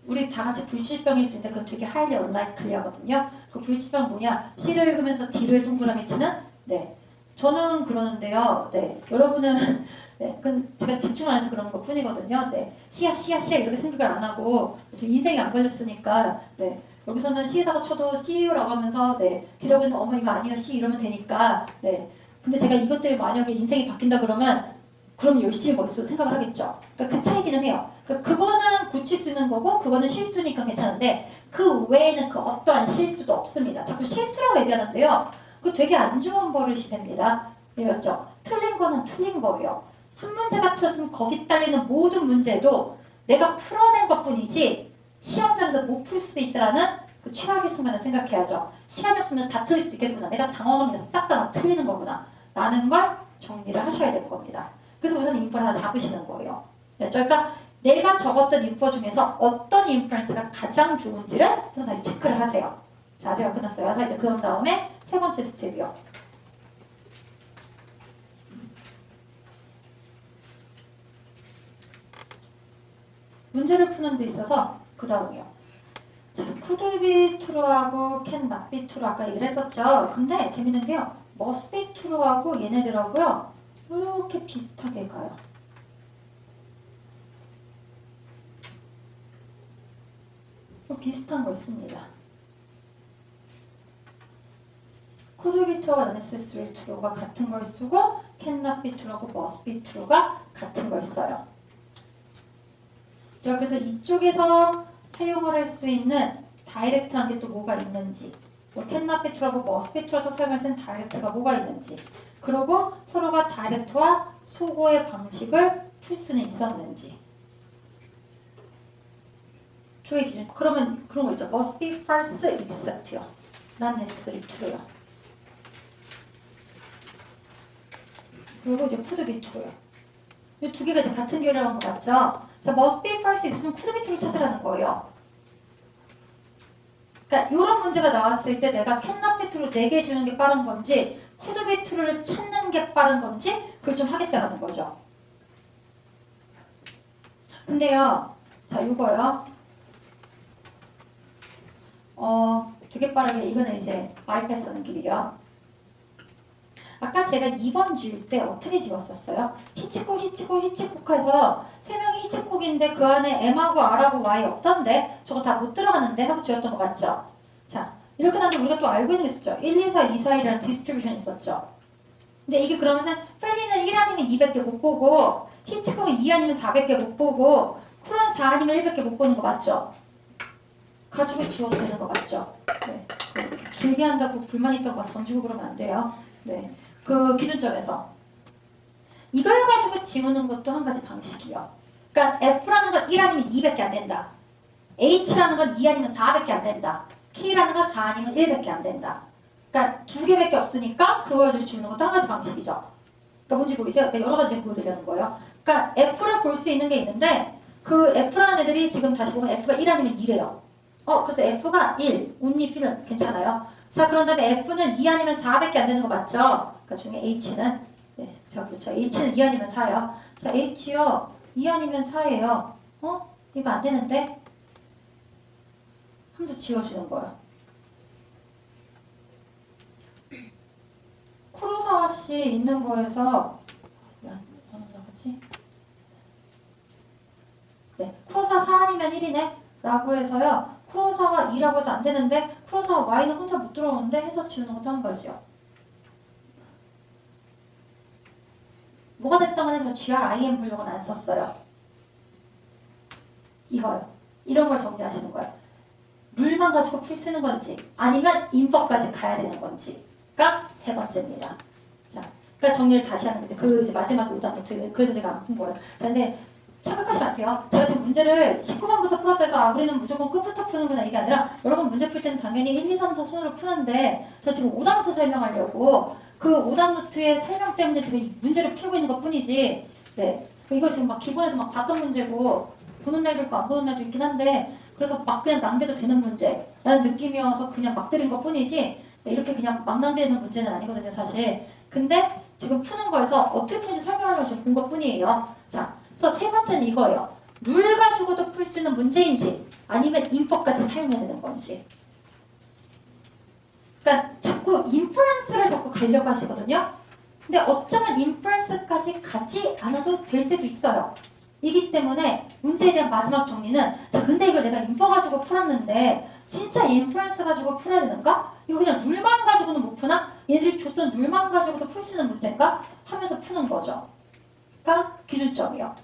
우리 다 같이 불치병일 수 있는데 그건 되게 highly unlikely하거든요. 그 불치병 뭐냐? C를 읽으면서 D를 동그라미 치는? 네. 저는 그러는데요. 네. 여러분은 네. 그건 제가 집중 안 해서 그런 것 뿐이거든요. 네. C야 이렇게 생각을 안 하고 지금 인생이 안 걸렸으니까 네. 여기서는 C에다가 쳐도 C라고 하면서 네. 뒤로보면 어머 이거 아니야 C 이러면 되니까 네. 근데 제가 이것 때문에 만약에 인생이 바뀐다 그럼 열심히 머릿속에 생각을 하겠죠. 그러니까 그 차이기는 해요. 그러니까 그거는 고칠 수 있는 거고 그거는 실수니까 괜찮은데 그 외에는 그 어떠한 실수도 없습니다. 자꾸 실수라고 얘기하는데요. 그거 되게 안 좋은 버릇이 됩니다. 이거죠. 틀린 거는 틀린 거예요. 한 문제가 틀렸으면 거기 딸리는 모든 문제도 내가 풀어낸 것뿐이지 시험장에서 못 풀 수도 있다라는 그 최악의 순간을 생각해야죠. 시간이 없으면 다 틀릴 수 있겠구나. 내가 당황하면 싹 다 틀리는 거구나. 라는 걸 정리를 하셔야 되는 겁니다. 그래서 우선 인프를 하나 잡으시는 거예요. 그러니까 내가 적었던 인프 중에서 어떤 인프런스가 가장 좋은지를 우선 다시 체크를 하세요. 자, 제가 끝났어요. 자, 이제 그런 다음에 세 번째 스텝이요. 문제를 푸는 데 있어서 그 다음이요. 자, could be true하고 can not be true 아까 얘기를 했었죠. 근데 재밌는 게요. must be true하고 얘네들하고요. 이렇게 비슷하게 가요. 비슷한 걸 씁니다. could be true가 necessary true가 같은 걸 쓰고 can not be true하고 must be true가 같은 걸 써요. 자, 그래서 이쪽에서 사용을 할 수 있는 다이렉트한 게 또 뭐가 있는지 뭐 can not be true하고 must be true도 사용할 수 있는 다이렉트가 뭐가 있는지 그리고 서로가 다이렉트와 소고의 방식을 풀 수는 있었는지 조의 기준. 그러면 그런 거 있죠. must be false except요. not necessary true요. 그리고 이제 could be true요. 이 두 개가 이제 같은 결이라는 거 맞죠? 자, must be false 있으면 could be true를 찾으라는 거예요. 그러니까 이런 문제가 나왔을 때 내가 cannot be true로 4개 주는 게 빠른 건지 could be true를 찾는 게 빠른 건지 그걸 좀 하겠다는 거죠. 근데요. 자, 이거요. 되게 빠르게 이거는 이제 바이패스 하는 길이요. 아까 제가 2번 지울 때 어떻게 지웠었어요? 히치콕해서 3명이 히치콕인데 그 안에 M하고 R하고 Y 없던데 저거 다 못 들어가는데 하고 지웠던 거 맞죠? 자, 이렇게 나는데 우리가 또 알고 있는 게 있었죠. 1, 2, 4, 2, 4, 1이라는 디스트리뷰션이 있었죠. 근데 이게 그러면은 프레디는 1 아니면 200개 못 보고 히치콕은 2 아니면 400개 못 보고 쿨은 4 아니면 100개 못 보는 거 맞죠? 가지고 지워도 되는 거 맞죠? 네. 길게 한다고 불만 있던 거 던지고 그러면 안 돼요. 네. 그 기준점에서 이걸 가지고 지우는 것도 한 가지 방식이요. 그러니까 F라는 건 1 아니면 200개 안 된다. H라는 건 2 아니면 400개 안 된다. K라는 건 4 아니면 100개 안 된다. 그러니까 2개밖에 없으니까 그걸 가지고 지우는 것도 한 가지 방식이죠. 그러니까 뭔지 보이세요? 그러니까 여러 가지 지금 보여드리는 거예요. 그러니까 F를 볼 수 있는 게 있는데 그 F라는 애들이 지금 다시 보면 F가 1 아니면 2래요. 그래서 F가 1, only F는 괜찮아요. 자, 그런 다음에 F는 2 아니면 4밖에 안 되는 거 맞죠? 그러니까 중에 H는 네, 자, 그렇죠. H는 2 아니면 4요. 자, H요. 2 아니면 4예요. 이거 안 되는데? 하면서 지워지는 거예요. 쿠로사와 씨 있는 거에서 나가지? 네, 쿠로사 4 아니면 1이네? 라고 해서요. 쿠로사와 2라고 해서 안 되는데 쿠로사와 Y는 혼자 못 들어오는데 해서 지우는 것도 한 거죠. 뭐가 됐던 간에 저 GRIM 블록은 안 썼어요. 이거요. 이런 걸 정리하시는 거예요. 룰만 가지고 풀 수 있는 건지 아니면 인법까지 가야 되는 건지가 세 번째입니다. 자, 그러니까 정리를 다시 하는 거죠. 그 이제 마지막에 오다 노트. 그래서 제가 안 푼 거예요. 자, 근데 착각하시면 안 돼요. 제가 지금 문제를 19번부터 풀었다 해서 우리는 무조건 끝부터 푸는구나 이게 아니라 여러분 문제 풀 때는 당연히 1, 2, 3, 4 순으로 푸는데 저 지금 5단부터 설명하려고 그 오답 노트의 설명 때문에 지금 이 문제를 풀고 있는 것 뿐이지. 네. 이거 지금 막 기본에서 막 봤던 문제고 보는 날도 있고 안 보는 날도 있긴 한데 그래서 막 그냥 낭비해도 되는 문제 라는 느낌이어서 그냥 막 드린 것 뿐이지 네, 이렇게 그냥 막 낭비되는 문제는 아니거든요 사실. 근데 지금 푸는 거에서 어떻게 푸는지 설명하려고 지금 본 것 뿐이에요. 자, 그래서 세 번째는 이거예요. 룰 가지고도 풀 수 있는 문제인지 아니면 인퍼까지 사용해야 되는 건지. 그러니까 자꾸 인퍼런스를 자꾸 가려고 하시거든요. 근데 어쩌면 인퍼런스까지 가지 않아도 될 때도 있어요. 이기 때문에 문제에 대한 마지막 정리는 자 근데 이걸 내가 인퍼 가지고 풀었는데 진짜 인퍼런스 가지고 풀어야 되는가? 이거 그냥 룰만 가지고는 못 푸나? 얘들이 줬던 룰만 가지고도 풀 수 있는 문제인가? 하면서 푸는 거죠. 그러니까 기준점이요.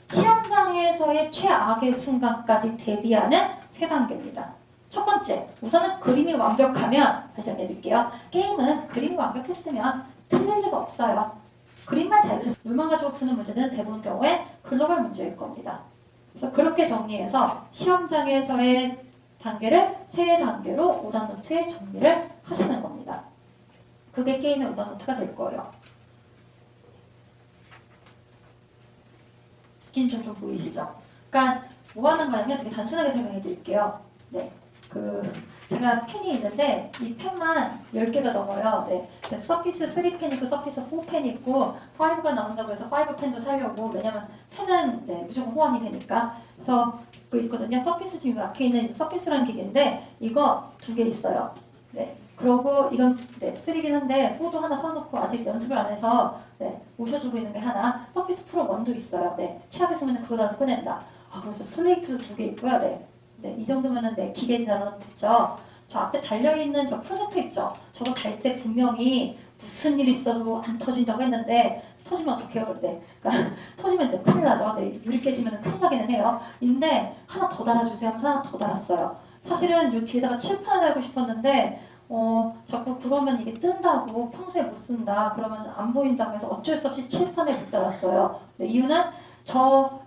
시험장에서의 최악의 순간까지 대비하는 세 단계입니다. 첫 번째, 우선은 그림이 완벽하면 다시 정리해드릴게요. 게임은 그림이 완벽했으면 틀릴 리가 없어요. 그림만 잘 그렸으면 룰만 가지고 푸는 문제들은 대부분 경우에 글로벌 문제일 겁니다. 그래서 그렇게 정리해서 시험장에서의 단계를 세 단계로 오답 노트에 정리를 하시는 겁니다. 그게 게임의 오답 노트가 될 거예요. 느낌 좀 보이시죠? 그러니까 뭐 하는 거냐면 되게 단순하게 설명해 드릴게요. 네. 제가 펜이 있는데 이 펜만 10개가 넘어요. 네. 서피스 3펜 있고 서피스 4펜 있고 5가 나온다고 해서 5펜도 사려고 왜냐면 펜은 네, 무조건 호환이 되니까 그래서 그 있거든요. 서피스 지금 앞에 있는 서피스라는 기계인데 이거 2개 있어요. 네. 그러고 이건 네, 3긴 한데 4도 하나 사놓고 아직 연습을 안 해서 네, 모셔두고 있는 게 하나 서피스 프로 1도 있어요. 네. 최악의 순간에 그거라도 꺼낸다. 그래서 슬레이트도 2개 있고요. 네. 네, 이 정도면은 네, 기계 자료는 됐죠. 저 앞에 달려있는 저 프로젝터 있죠. 저거 달 때 분명히 무슨 일 있어도 안 터진다고 했는데 터지면 어떡해요 그때. 그러니까 터지면 이제 큰일 나죠. 네, 유리 깨지면 큰일 나기는 해요. 근데 하나 더 달아주세요 하면서 하나 더 달았어요. 사실은 요 뒤에다가 칠판을 달고 싶었는데 자꾸 그러면 이게 뜬다고 평소에 못 쓴다. 그러면 안 보인다고 해서 어쩔 수 없이 칠판에 못 달았어요. 네, 이유는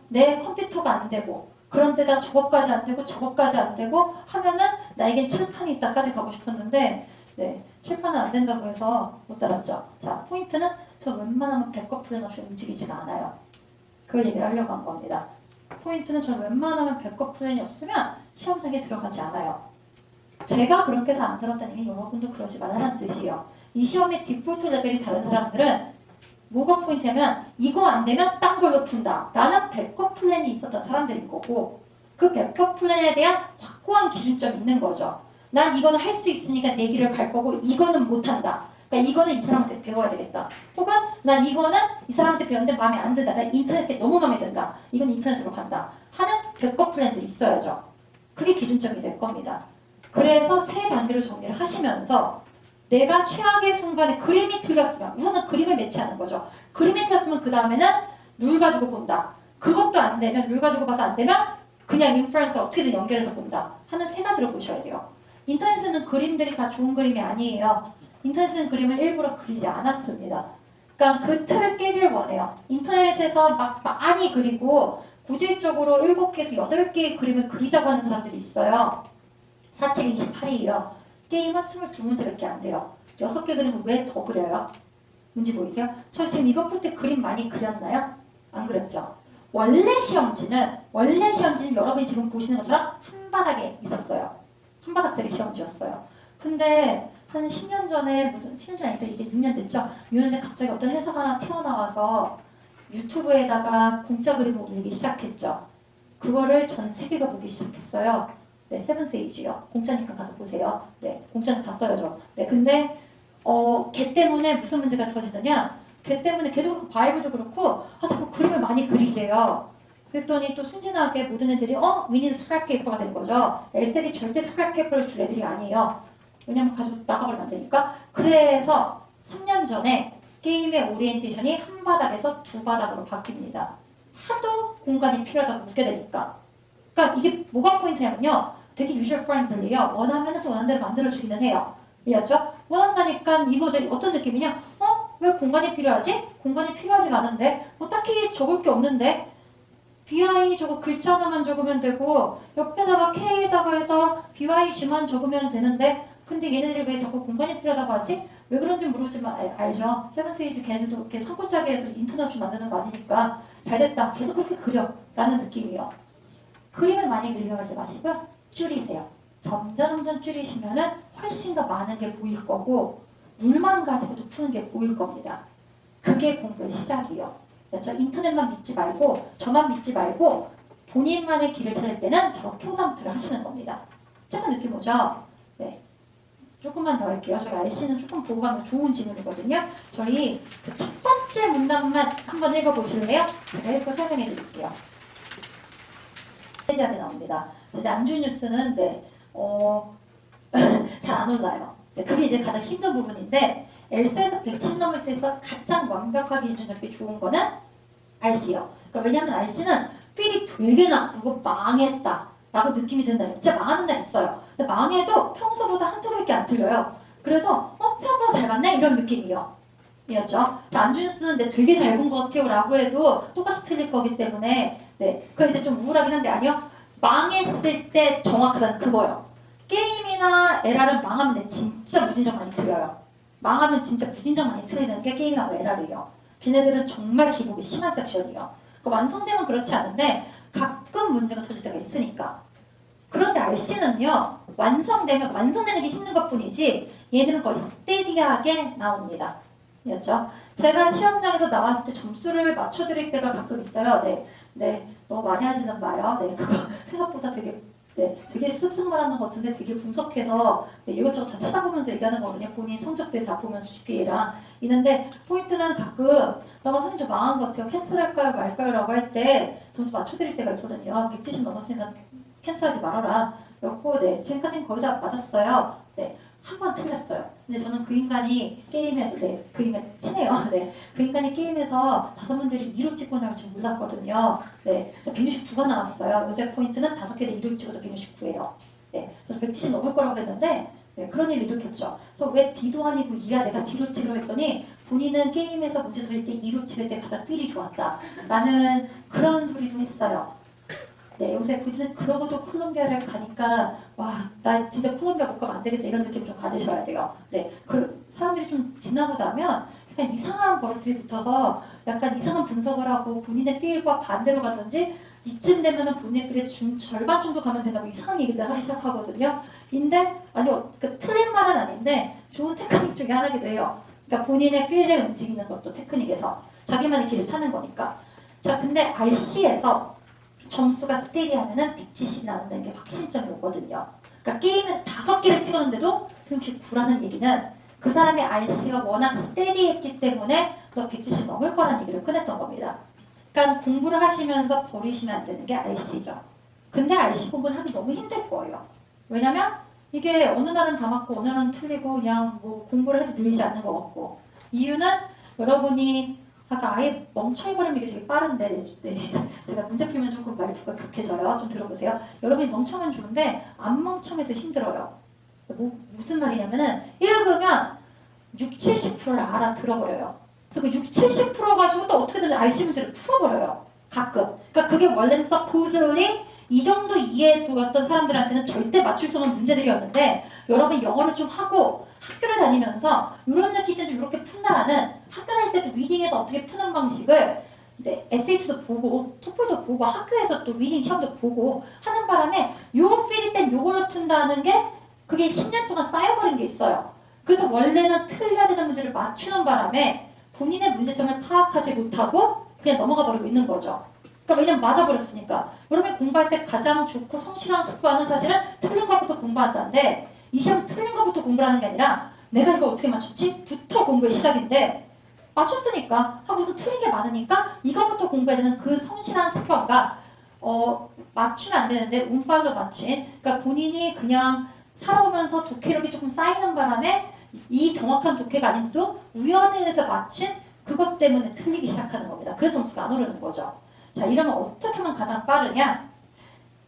내 컴퓨터가 안 되고 그런 데다 저것까지 안 되고 저것까지 안 되고 하면은 나에겐 칠판이 있다까지 가고 싶었는데 네, 칠판은 안 된다고 해서 못 달았죠. 자, 포인트는 저 웬만하면 배꼽 플랜 없이 움직이지가 않아요. 그걸 얘기를 하려고 한 겁니다. 포인트는 저 웬만하면 배꼽 플랜이 없으면 시험장에 들어가지 않아요. 제가 그렇게 해서 안 들었다는 게 여러분도 그러지 말라는 뜻이에요. 이 시험의 디폴트 레벨이 다른 사람들은 뭐가 포인트냐면 이거 안 되면 딴 걸로 푼다 라는 백업 플랜이 있었던 사람들인 거고 그 백업 플랜에 대한 확고한 기준점이 있는 거죠. 난 이거는 할 수 있으니까 내 길을 갈 거고 이거는 못한다. 그러니까 이거는 이 사람한테 배워야 되겠다. 혹은 난 이거는 이 사람한테 배웠는데 마음에 안 든다. 난 인터넷에 너무 마음에 든다. 이건 인터넷으로 간다. 하는 백업 플랜들이 있어야죠. 그게 기준점이 될 겁니다. 그래서 세 단계로 정리를 하시면서 내가 최악의 순간에 그림이 틀렸으면 우선은 그림을 매치하는 거죠. 그림이 틀렸으면 그 다음에는 룰 가지고 본다. 그것도 안 되면 룰 가지고 봐서 안 되면 그냥 인퍼런스 어떻게든 연결해서 본다 하는 세 가지로 보셔야 돼요. 인터넷에는 그림들이 다 좋은 그림이 아니에요. 인터넷에는 그림을 일부러 그리지 않았습니다. 그러니까 그 틀을 깨길 원해요. 인터넷에서 막 많이 그리고 고질적으로 7개에서 8개의 그림을 그리자고 하는 사람들이 있어요. 47, 28이에요. 게임은 22문제밖에 안 돼요. 6개 그림을 왜 더 그려요? 문제 보이세요? 저 지금 이거 풀 때 그림 많이 그렸나요? 안 그렸죠? 원래 시험지는 여러분이 지금 보시는 것처럼 한 바닥에 있었어요. 한 바닥짜리 시험지였어요. 근데 한 10년 전에 10년 전에 아니죠? 이제 6년 됐죠? 6년 전에 갑자기 어떤 회사가 하나 튀어나와서 유튜브에다가 공짜 그림을 올리기 시작했죠. 그거를 전 세계가 보기 시작했어요. 네, 세븐세이지요. 공짜니까 가서 보세요. 네, 공짜는 다 써야죠. 네, 근데 걔 때문에 무슨 문제가 터지느냐? 걔 때문에 걔도 그렇고 바이블도 그렇고 자꾸 그림을 많이 그리세요. 그랬더니 또 순진하게 모든 애들이 we need scrap paper가 된 거죠. 엑셀이 절대 scrap paper를 줄 애들이 아니에요. 왜냐면 가지고 나가버리면 안 되니까. 그래서 3년 전에 게임의 오리엔테이션이 한 바닥에서 두 바닥으로 바뀝니다. 하도 공간이 필요하다고 웃겨대니까. 그러니까 이게 뭐가 포인트냐면요. 되게 유저 프렌들리요. 원하면 또 원하는 대로 만들어주기는 해요. 이해하죠? 원한다니까 이거죠. 어떤 느낌이냐? 왜 공간이 필요하지? 공간이 필요하지가 않은데 딱히 적을 게 없는데 BI 저거 글자 하나만 적으면 되고 옆에다가 K에다가 해서 BYG만 적으면 되는데 근데 얘네들이 왜 자꾸 공간이 필요하다고 하지? 왜 그런지 모르지만 알죠? 세븐스테이지 걔네들도 이렇게 산골짜기에서 인터넷 좀 만드는 거 아니니까 잘됐다. 계속 그렇게 그려. 라는 느낌이요. 그림을 많이 그리려고 하지 마시고요. 줄이세요. 점점 줄이시면은 훨씬 더 많은 게 보일 거고 물만 가지고도 푸는 게 보일 겁니다. 그게 공부의 시작이에요. 그렇죠? 인터넷만 믿지 말고 저만 믿지 말고 본인만의 길을 찾을 때는 저렇게 호담투를 하시는 겁니다. 잠깐 느낌 오죠? 네. 조금만 더 할게요. 저희 RC는 조금 보고 가면 좋은 질문이거든요. 저희 그 첫 번째 문단만 한번 읽어보실래요? 제가 읽고 설명해 드릴게요. 세지하게 나옵니다. 이제 안주 뉴스는 잘 안 올라요. 네, 그게 이제 가장 힘든 부분인데 엘사에서 170 넘을 때에서 가장 완벽하게 기준 잡기 좋은 거는 RC요. 그러니까 왜냐하면 RC는 필이 되게 나쁘고 망했다 라고 느낌이 드는 날이 진짜 망하는 날 있어요. 근데 망해도 평소보다 한두 개밖에 안 틀려요. 그래서 생각보다 잘 맞네? 이런 느낌이요. 이해했죠? 자, 안준수는 되게 잘 본 것 같아요 라고 해도 똑같이 틀릴 거기 때문에 그건 이제 좀 우울하긴 한데 아니요. 망했을 때 정확하다는 그거요. 게임이나 LR은 망하면 진짜 무진장 많이 틀려요. 망하면 진짜 무진장 많이 틀리는 게 게임하고 LR이에요. 걔네들은 정말 기복이 심한 섹션이에요. 완성되면 그렇지 않은데 가끔 문제가 터질 때가 있으니까. 그런데 RC는요. 완성되는 게 힘든 것뿐이지 얘들은 거의 스테디하게 나옵니다. 이었죠? 제가 시험장에서 나왔을 때 점수를 맞춰드릴 때가 가끔 있어요. 너무 많이 하시는 봐요. 그거 생각보다 되게 쓱쓱 말하는 것 같은데 되게 분석해서 이것저것 다 찾아보면서 얘기하는 거거든요. 본인 성적들 다 보면서 GPA랑 있는데 포인트는 가끔 나가 선생님 좀 망한 것 같아요. 캔슬할까요 말까요? 라고 할 때 점수 맞춰드릴 때가 있거든요. 170 넘었으니까 캔슬하지 말아라. 였고 지금까지는 거의 다 맞았어요. 한 번 틀렸어요. 근데 저는 그 인간이 게임에서 그 인간 친해요. 그 인간이 게임에서 5문제를 2로 찍고 나올 줄 몰랐거든요. 그래서 169가 나왔어요. 요새 포인트는 5개를 2로 찍어도 169예요. 그래서 170 넘을 거라고 했는데 그런 일을 일으켰죠. 그래서 왜 D도 아니고 E야 내가 D로 치기로 했더니 본인은 게임에서 문제 돌릴 때 2로 찍을 때 가장 필이 좋았다. 라는 그런 소리도 했어요. 요새 포인트는 그러고도 콜롬비아를 가니까 와, 나 진짜 콜롬비아 못 가면 안 되겠다 이런 느낌 좀 가지셔야 돼요. 사람들이 좀 지나고 나면 약간 이상한 버릇들이 붙어서 약간 이상한 분석을 하고 본인의 필과 반대로 가든지 이쯤 되면은 본인의 필의 절반 정도 가면 된다고 이상한 얘기들 하기 시작하거든요. 아니요, 틀린 말은 아닌데 좋은 테크닉 중에 하나기도 해요. 그러니까 본인의 필을 움직이는 것도 테크닉에서 자기만의 길을 찾는 거니까. 자, 근데 RC에서 점수가 스테디하면은 170 나온다는 게 확신점이 오거든요. 그러니까 게임에서 5개를 찍었는데도 169라는 얘기는 그 사람의 RC가 워낙 스테디했기 때문에 너 170 넘을 거라는 얘기를 꺼냈던 겁니다. 그러니까 공부를 하시면서 버리시면 안 되는 게 RC죠. 근데 RC 공부는 하기 너무 힘들 거예요. 왜냐면 이게 어느 날은 다 맞고 어느 날은 틀리고 그냥 뭐 공부를 해도 늘리지 않는 것 같고 이유는 여러분이 아까 아예 멍청해버리면 이게 되게 빠른데 제가 문제 풀면 조금 말투가 격해져요. 좀 들어보세요. 여러분이 멍청하면 좋은데 안 멍청해서 힘들어요. 무슨 말이냐면은 읽으면 60-70%를 알아들어버려요. 그래서 그 60-70% 가지고 또 어떻게든 RC 문제를 풀어버려요. 가끔. 그러니까 그게 원래는 supposedly 이 정도 이해도였던 사람들한테는 절대 맞출 수 없는 문제들이었는데 여러분이 영어를 좀 하고 학교를 다니면서 이런 느낌 때도 이렇게 푼다라는 학교 다닐 때도 리딩에서 어떻게 푸는 방식을 SAT도 보고 토플도 보고 학교에서 또 리딩 시험도 보고 하는 바람에 요 필이 땐 요걸로 푼다는 게 그게 10년 동안 쌓여버린 게 있어요. 그래서 원래는 틀려야 되는 문제를 맞추는 바람에 본인의 문제점을 파악하지 못하고 그냥 넘어가 버리고 있는 거죠. 그러니까 왜냐면 맞아버렸으니까. 여러분이 공부할 때 가장 좋고 성실한 습관은 사실은 틀린 것부터 공부한다는데 이 시험 틀린 것부터 공부를 하는 게 아니라 내가 이걸 어떻게 맞췄지? 부터 공부의 시작인데 맞췄으니까 하고서 틀린 게 많으니까 이것부터 공부해야 되는 그 성실한 습관과 맞추면 안 되는데 운빨로 맞춘 그러니까 본인이 그냥 살아오면서 독해력이 조금 쌓이는 바람에 이 정확한 독해가 아닌데도 우연에서 맞춘 그것 때문에 틀리기 시작하는 겁니다. 그래서 점수가 안 오르는 거죠. 자, 이러면 어떻게 하면 가장 빠르냐?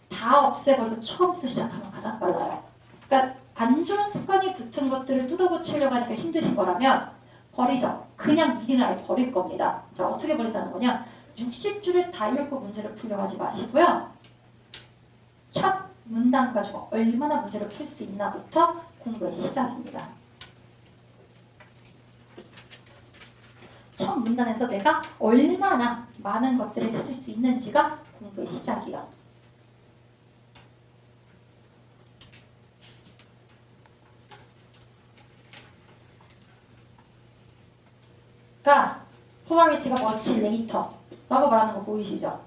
다 없애버리고 처음부터 시작하면 가장 빨라요. 그러니까 안 좋은 습관이 붙은 것들을 뜯어고치려고 하니까 힘드신 거라면 버리죠. 그냥 미리는 아예 버릴 겁니다. 자, 어떻게 버린다는 거냐? 60줄을 다 읽고 문제를 풀려고 하지 마시고요. 첫 문단 가지고 얼마나 문제를 풀 수 있나부터 공부의 시작입니다. 첫 문단에서 내가 얼마나 많은 것들을 찾을 수 있는지가 공부의 시작이요. 그러니까 polarity가 much later 라고 말하는 거 보이시죠?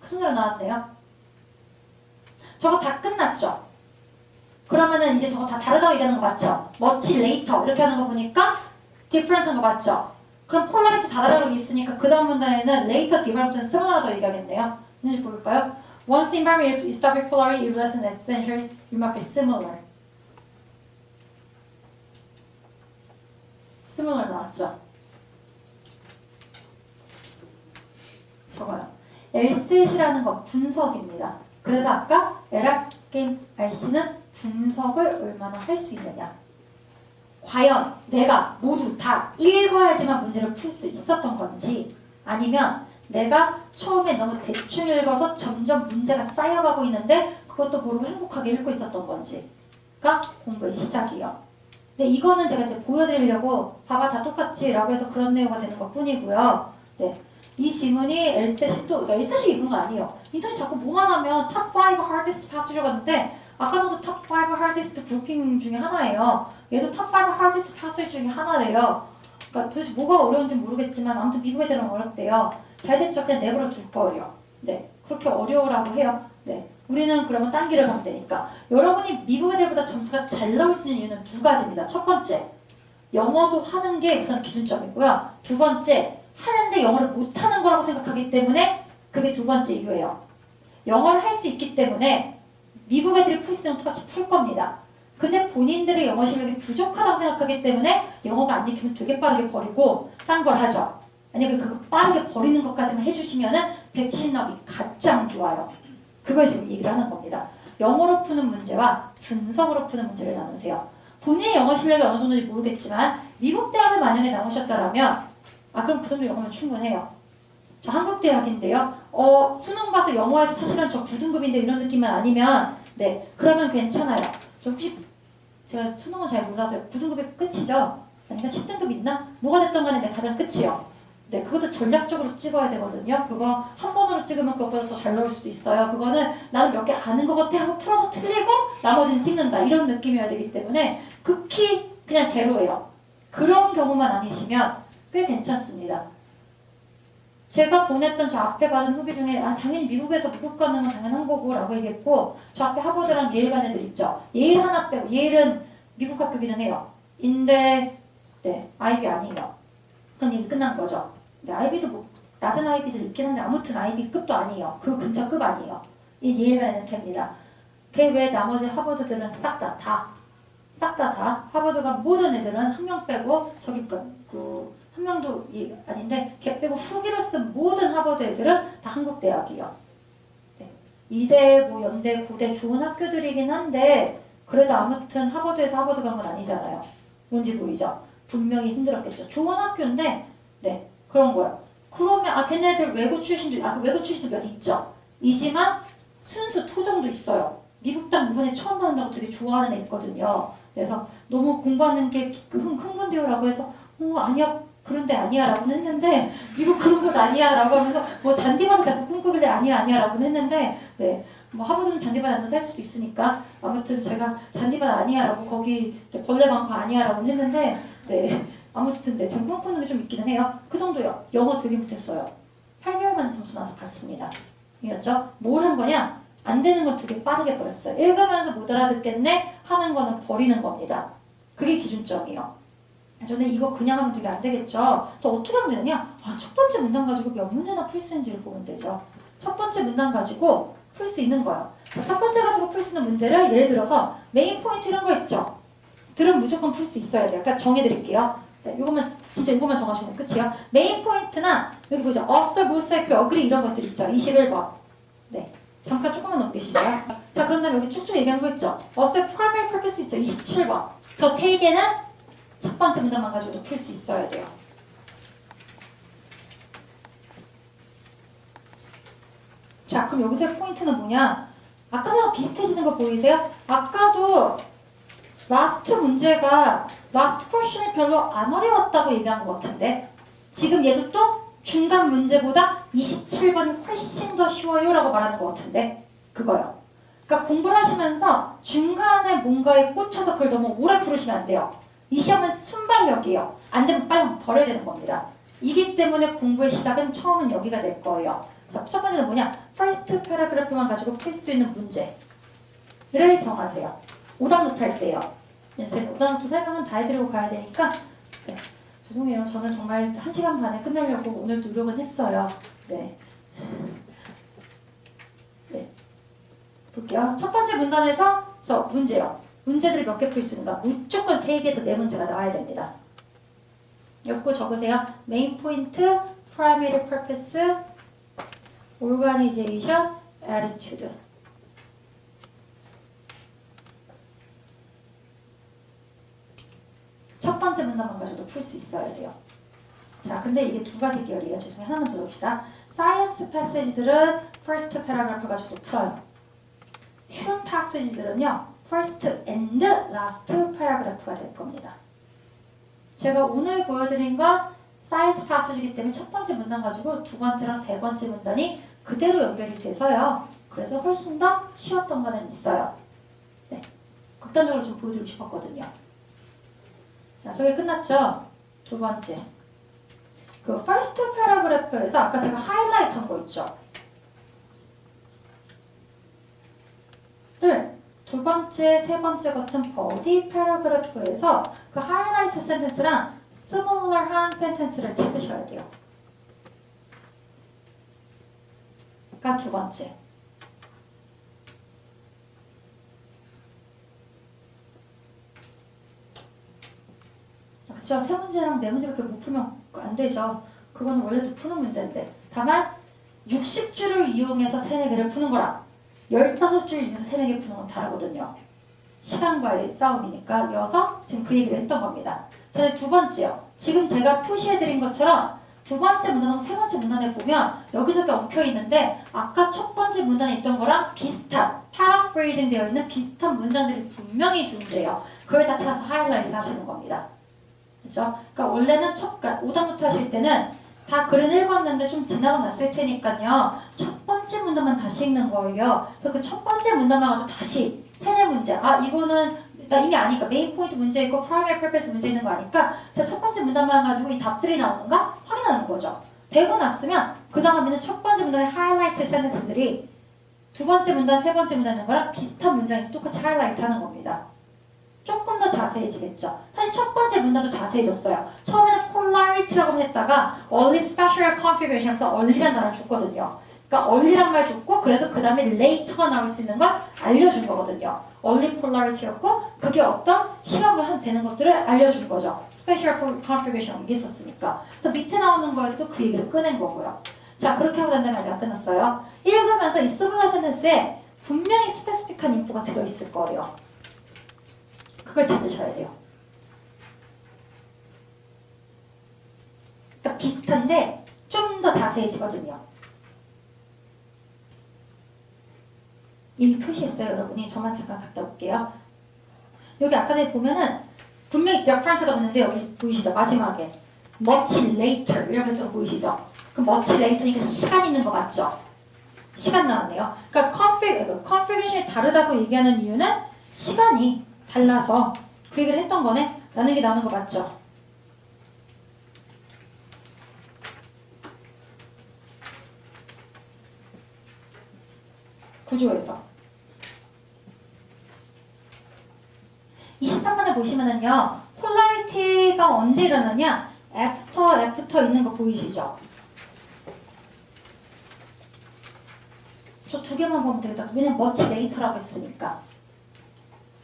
그 순으로 나왔네요. 저거 다 끝났죠? 그러면은 이제 저거 다 다르다고 얘기하는 거 맞죠? much later 이렇게 하는 거 보니까 different한 거 맞죠? 그럼 polarity 다 다르다고 있으니까 그 다음 문단에는 later, different는 similar하다고 얘기하겠네요. 있는지 볼까요? Once environment is established polarity is less than essential, you might be similar. similar 나왔죠? 저거요. LSAT이라는 건 분석입니다. 그래서 아까 LR게임 RC는 분석을 얼마나 할 수 있느냐. 과연 내가 모두 다 읽어야지만 문제를 풀 수 있었던 건지 아니면 내가 처음에 너무 대충 읽어서 점점 문제가 쌓여가고 있는데 그것도 모르고 행복하게 읽고 있었던 건지가 공부의 시작이에요. 네, 이거는 제가 이제 보여드리려고 봐봐 다 똑같지 라고 해서 그런 내용이 되는 것 뿐이고요. 네, 이 지문이 LSAT도 LSAT 이런 거 아니에요. 인터넷 자꾸 뭐만 하면 탑 5 hardest passage가 있는데 아까 전도 탑 5 hardest grouping 중에 하나예요. 얘도 탑 5 hardest passage 중에 하나래요. 그러니까 도대체 뭐가 어려운지 모르겠지만 아무튼 미국 애들은 어렵대요. 잘 됐죠? 그냥 내버려 둘 거예요. 네, 그렇게 어려우라고 해요. 네, 우리는 그러면 딴 길을 가면 되니까. 여러분이 미국 애들보다 점수가 잘 나올 수 있는 이유는 두 가지입니다. 첫 번째, 영어도 하는 게 우선 기준점이고요. 두 번째, 하는데 영어를 못하는 거라고 생각하기 때문에 그게 두 번째 이유예요. 영어를 할 수 있기 때문에 미국 애들이 풀 수 있는 똑같이 풀 겁니다. 근데 본인들의 영어 실력이 부족하다고 생각하기 때문에 영어가 안 익히면 되게 빠르게 버리고 딴 걸 하죠. 만약에 그거 빠르게 버리는 것까지만 해주시면은 170 나오기 가장 좋아요. 그걸 지금 얘기를 하는 겁니다. 영어로 푸는 문제와 분석으로 푸는 문제를 나누세요. 본인의 영어 실력이 어느 정도인지 모르겠지만 미국 대학을 만약에 나오셨다라면 그럼 그 정도 영어면 충분해요. 저 한국 대학인데요. 수능 봐서 영어에서 사실은 저 9등급인데 이런 느낌만 아니면 네, 그러면 괜찮아요. 저 혹시 제가 수능은 잘 몰라서요. 9등급이 끝이죠? 아니면 10등급 있나? 뭐가 됐던 간에 네, 가장 끝이요. 네, 그것도 전략적으로 찍어야 되거든요. 그거 한 번으로 찍으면 그것보다 더 잘 나올 수도 있어요. 그거는 나는 몇 개 아는 것 같아 하고 풀어서 틀리고 나머지는 찍는다. 이런 느낌이어야 되기 때문에 극히 그냥 제로예요. 그런 경우만 아니시면 꽤 괜찮습니다. 제가 보냈던 저 앞에 받은 후기 중에 당연히 미국에서 미국 가는 건 당연한 거고 라고 얘기했고 저 앞에 하버드랑 예일 간 애들 있죠. 예일 하나 빼고 예일은 미국 학교기는 해요. 인데 네, 아이비 아니에요. 그럼 이제 끝난 거죠. 네, 아이비도 뭐 낮은 아이비들 있긴 한데 아무튼 아이비급도 아니에요. 그 근처급 아니에요. 이 예일 간 애는 됩니다. 걔 외에 나머지 하버드들은 싹 다 하버드가 모든 애들은 한 명 빼고 저기 한 명도 아닌데 걔 빼고 후기로 쓴 모든 하버드 애들은 다 한국 대학이에요. 네. 이대, 뭐 연대, 고대 좋은 학교들이긴 한데 그래도 아무튼 하버드에서 하버드 간 건 아니잖아요. 뭔지 보이죠? 분명히 힘들었겠죠. 좋은 학교인데 네 그런 거예요. 그러면 걔네들 외고 출신도 외고 출신도 몇 있죠. 이지만 순수 토종도 있어요. 미국 땅 이번에 처음 받는다고 되게 좋아하는 애 있거든요. 그래서 너무 공부하는 게 흥분되요라고 해서 아니야 그런데 아니야 라고는 했는데 미국 그런 곳 아니야 라고 하면서 뭐 잔디밭을 자꾸 꿈꾸길래 아니야 라고는 했는데 네, 뭐 하버드는 잔디밭 안에서 살 수도 있으니까 아무튼 제가 잔디밭 아니야 라고 거기 벌레 많고 아니야 라고는 했는데 네 아무튼 네, 전 꿈꾸는 게 좀 있기는 해요. 그 정도요. 영어 되게 못했어요. 8개월 만에 점수 나서 갔습니다. 이겼죠? 뭘 한 거냐? 안 되는 건 되게 빠르게 버렸어요. 읽으면서 못 알아듣겠네 하는 거는 버리는 겁니다. 그게 기준점이에요. 저는 이거 그냥 하면 되게 안 되겠죠. 그래서 어떻게 하면 되느냐? 첫 번째 문단 가지고 몇 문제나 풀 수 있는지를 보면 되죠. 첫 번째 문단 가지고 풀 수 있는 거예요. 첫 번째 가지고 풀 수 있는 문제를 예를 들어서 메인 포인트 이런 거 있죠. 들은 무조건 풀 수 있어야 돼요. 그러니까 정해드릴게요. 네, 이것만 정하시면 끝이에요. 메인 포인트나 여기 보죠. author, mosaic, agree 이런 것들 있죠. 21번. 네. 잠깐 조금만 넘기시죠. 자, 그런 다음에 여기 쭉쭉 얘기한 거 있죠. author primary purpose 있죠. 27번. 저 세 개는 첫 번째 문단만 가지고도 풀 수 있어야 돼요. 자, 그럼 여기서의 포인트는 뭐냐? 아까처럼 비슷해지는 거 보이세요? 아까도 라스트 문제가 라스트 퀘스천이 별로 안 어려웠다고 얘기한 것 같은데 지금 얘도 또 중간 문제보다 27번이 훨씬 더 쉬워요 라고 말하는 것 같은데 그거요. 그러니까 공부를 하시면서 중간에 뭔가에 꽂혀서 그걸 너무 오래 풀으시면 안 돼요. 이 시험은 순발력이에요. 안 되면 빨리 버려야 되는 겁니다. 이기 때문에 공부의 시작은 처음은 여기가 될 거예요. 자, 첫 번째는 뭐냐? first paragraph만 가지고 풀 수 있는 문제를 정하세요. 오답노트 할 때요. 제가 오답노트 설명은 다 해드리고 가야 되니까 네. 죄송해요. 저는 정말 1시간 반에 끝내려고 오늘 노력은 했어요. 네. 네. 볼게요. 첫 번째 문단에서 저 문제요. 문제들을 몇 개 풀 수 있는가? 무조건 3개에서 4문제가 나와야 됩니다. 엮고 적으세요. 메인 포인트, primary purpose, organization, attitude. 첫 번째 문단만 가지고도 풀 수 있어야 돼요. 자, 근데 이게 두 가지 계열이에요. 죄송해요. 하나만 들어봅시다. 사이언스 패시지들은 first paragraph 가지고도 풀어요. 휴먼 패시지들은요. first and last paragraph가 될 겁니다. 제가 오늘 보여드린 건 사이언스 패시지이기 때문에 첫 번째 문단 가지고 두 번째랑 세 번째 문단이 그대로 연결이 돼서요. 그래서 훨씬 더 쉬웠던 거는 있어요. 네, 극단적으로 좀 보여드리고 싶었거든요. 자, 저게 끝났죠? 두 번째. 그 first paragraph에서 아까 제가 하이라이트 한 거 있죠? 를 두 번째, 세 번째 같은 body paragraph에서 그 하이라이트 센텐스랑 similar한 센텐스를 찾으셔야 돼요. 가 두 번째. 그쵸? 세 문제랑 네 문제밖에 못 풀면 안 되죠. 그거는 원래도 푸는 문제인데. 다만 60줄을 이용해서 세네 개를 푸는 거랑 15줄 이용해서 세네 개 푸는 건 다르거든요. 시간과의 싸움이니까 여서 지금 그 얘기를 했던 겁니다. 저는 두 번째요. 지금 제가 표시해드린 것처럼 두 번째 문단하고 세 번째 문단에 보면 여기저기 엉켜 있는데 아까 첫 번째 문단에 있던 거랑 비슷한 paraphrasing 되어 있는 비슷한 문장들이 분명히 존재해요. 그걸 다 찾아서 하이라이트 하시는 겁니다. 그렇죠? 그러니까 원래는 오답노트 하실 때는 다 글은 읽었는데 좀 지나고 났을 테니까요. 첫 번째 문단만 다시 읽는 거예요. 그래서 그 첫 번째 문단만 가지고 다시 세네 문제. 아, 이거는 일단 이게 아니까 메인 포인트 문제 있고 primary purpose 문제 있는 거 아니까 제가 첫 번째 문단만 가지고 이 답들이 나오는가 확인하는 거죠. 되고 났으면 그 다음에는 첫 번째 문단의 하이라이트 센텐스들이 두 번째 문단, 세 번째 문단 있는 거랑 비슷한 문장인데 똑같이 하이라이트 하는 겁니다. 조금 더 자세해지겠죠. 사실 첫 번째 문단도 자세해졌어요. 처음에는 polarity라고 했다가 only special configuration 하면서 only라는 단어를 줬거든요. 그러니까 only란 말 줬고 그래서 그 다음에 later가 나올 수 있는 걸 알려준 거거든요. only polarity였고 그게 어떤 시간과 되는 것들을 알려준 거죠. special configuration 이게 있었으니까. 그래서 밑에 나오는 거에서도 그 얘기를 꺼낸 거고요. 자, 그렇게 하고 난 다음에 아직 안 끝났어요. 읽으면서 이 similar sentence에 분명히 specific한 인포가 들어있을 거예요. 그걸 찾으셔야 돼요. 그러니까 비슷한데 좀 더 자세해지거든요. 이미 표시했어요, 여러분이. 저만 잠깐 갔다 올게요. 여기 아까 전에 보면은 분명히 different하다고 했는데 여기 보이시죠? 마지막에 much later 이렇게 또 보이시죠? 그럼 much later니까 시간 있는 거 맞죠? 시간 나왔네요. 그러니까 configuration이 다르다고 얘기하는 이유는 시간이 달라서 그 얘기를 했던 거네? 라는 게 나오는 거 맞죠? 구조에서 23번에 보시면은요 polarity가 언제 일어나냐 after 있는 거 보이시죠? 저 두 개만 보면 되겠다. 왜냐면 much later라고 했으니까.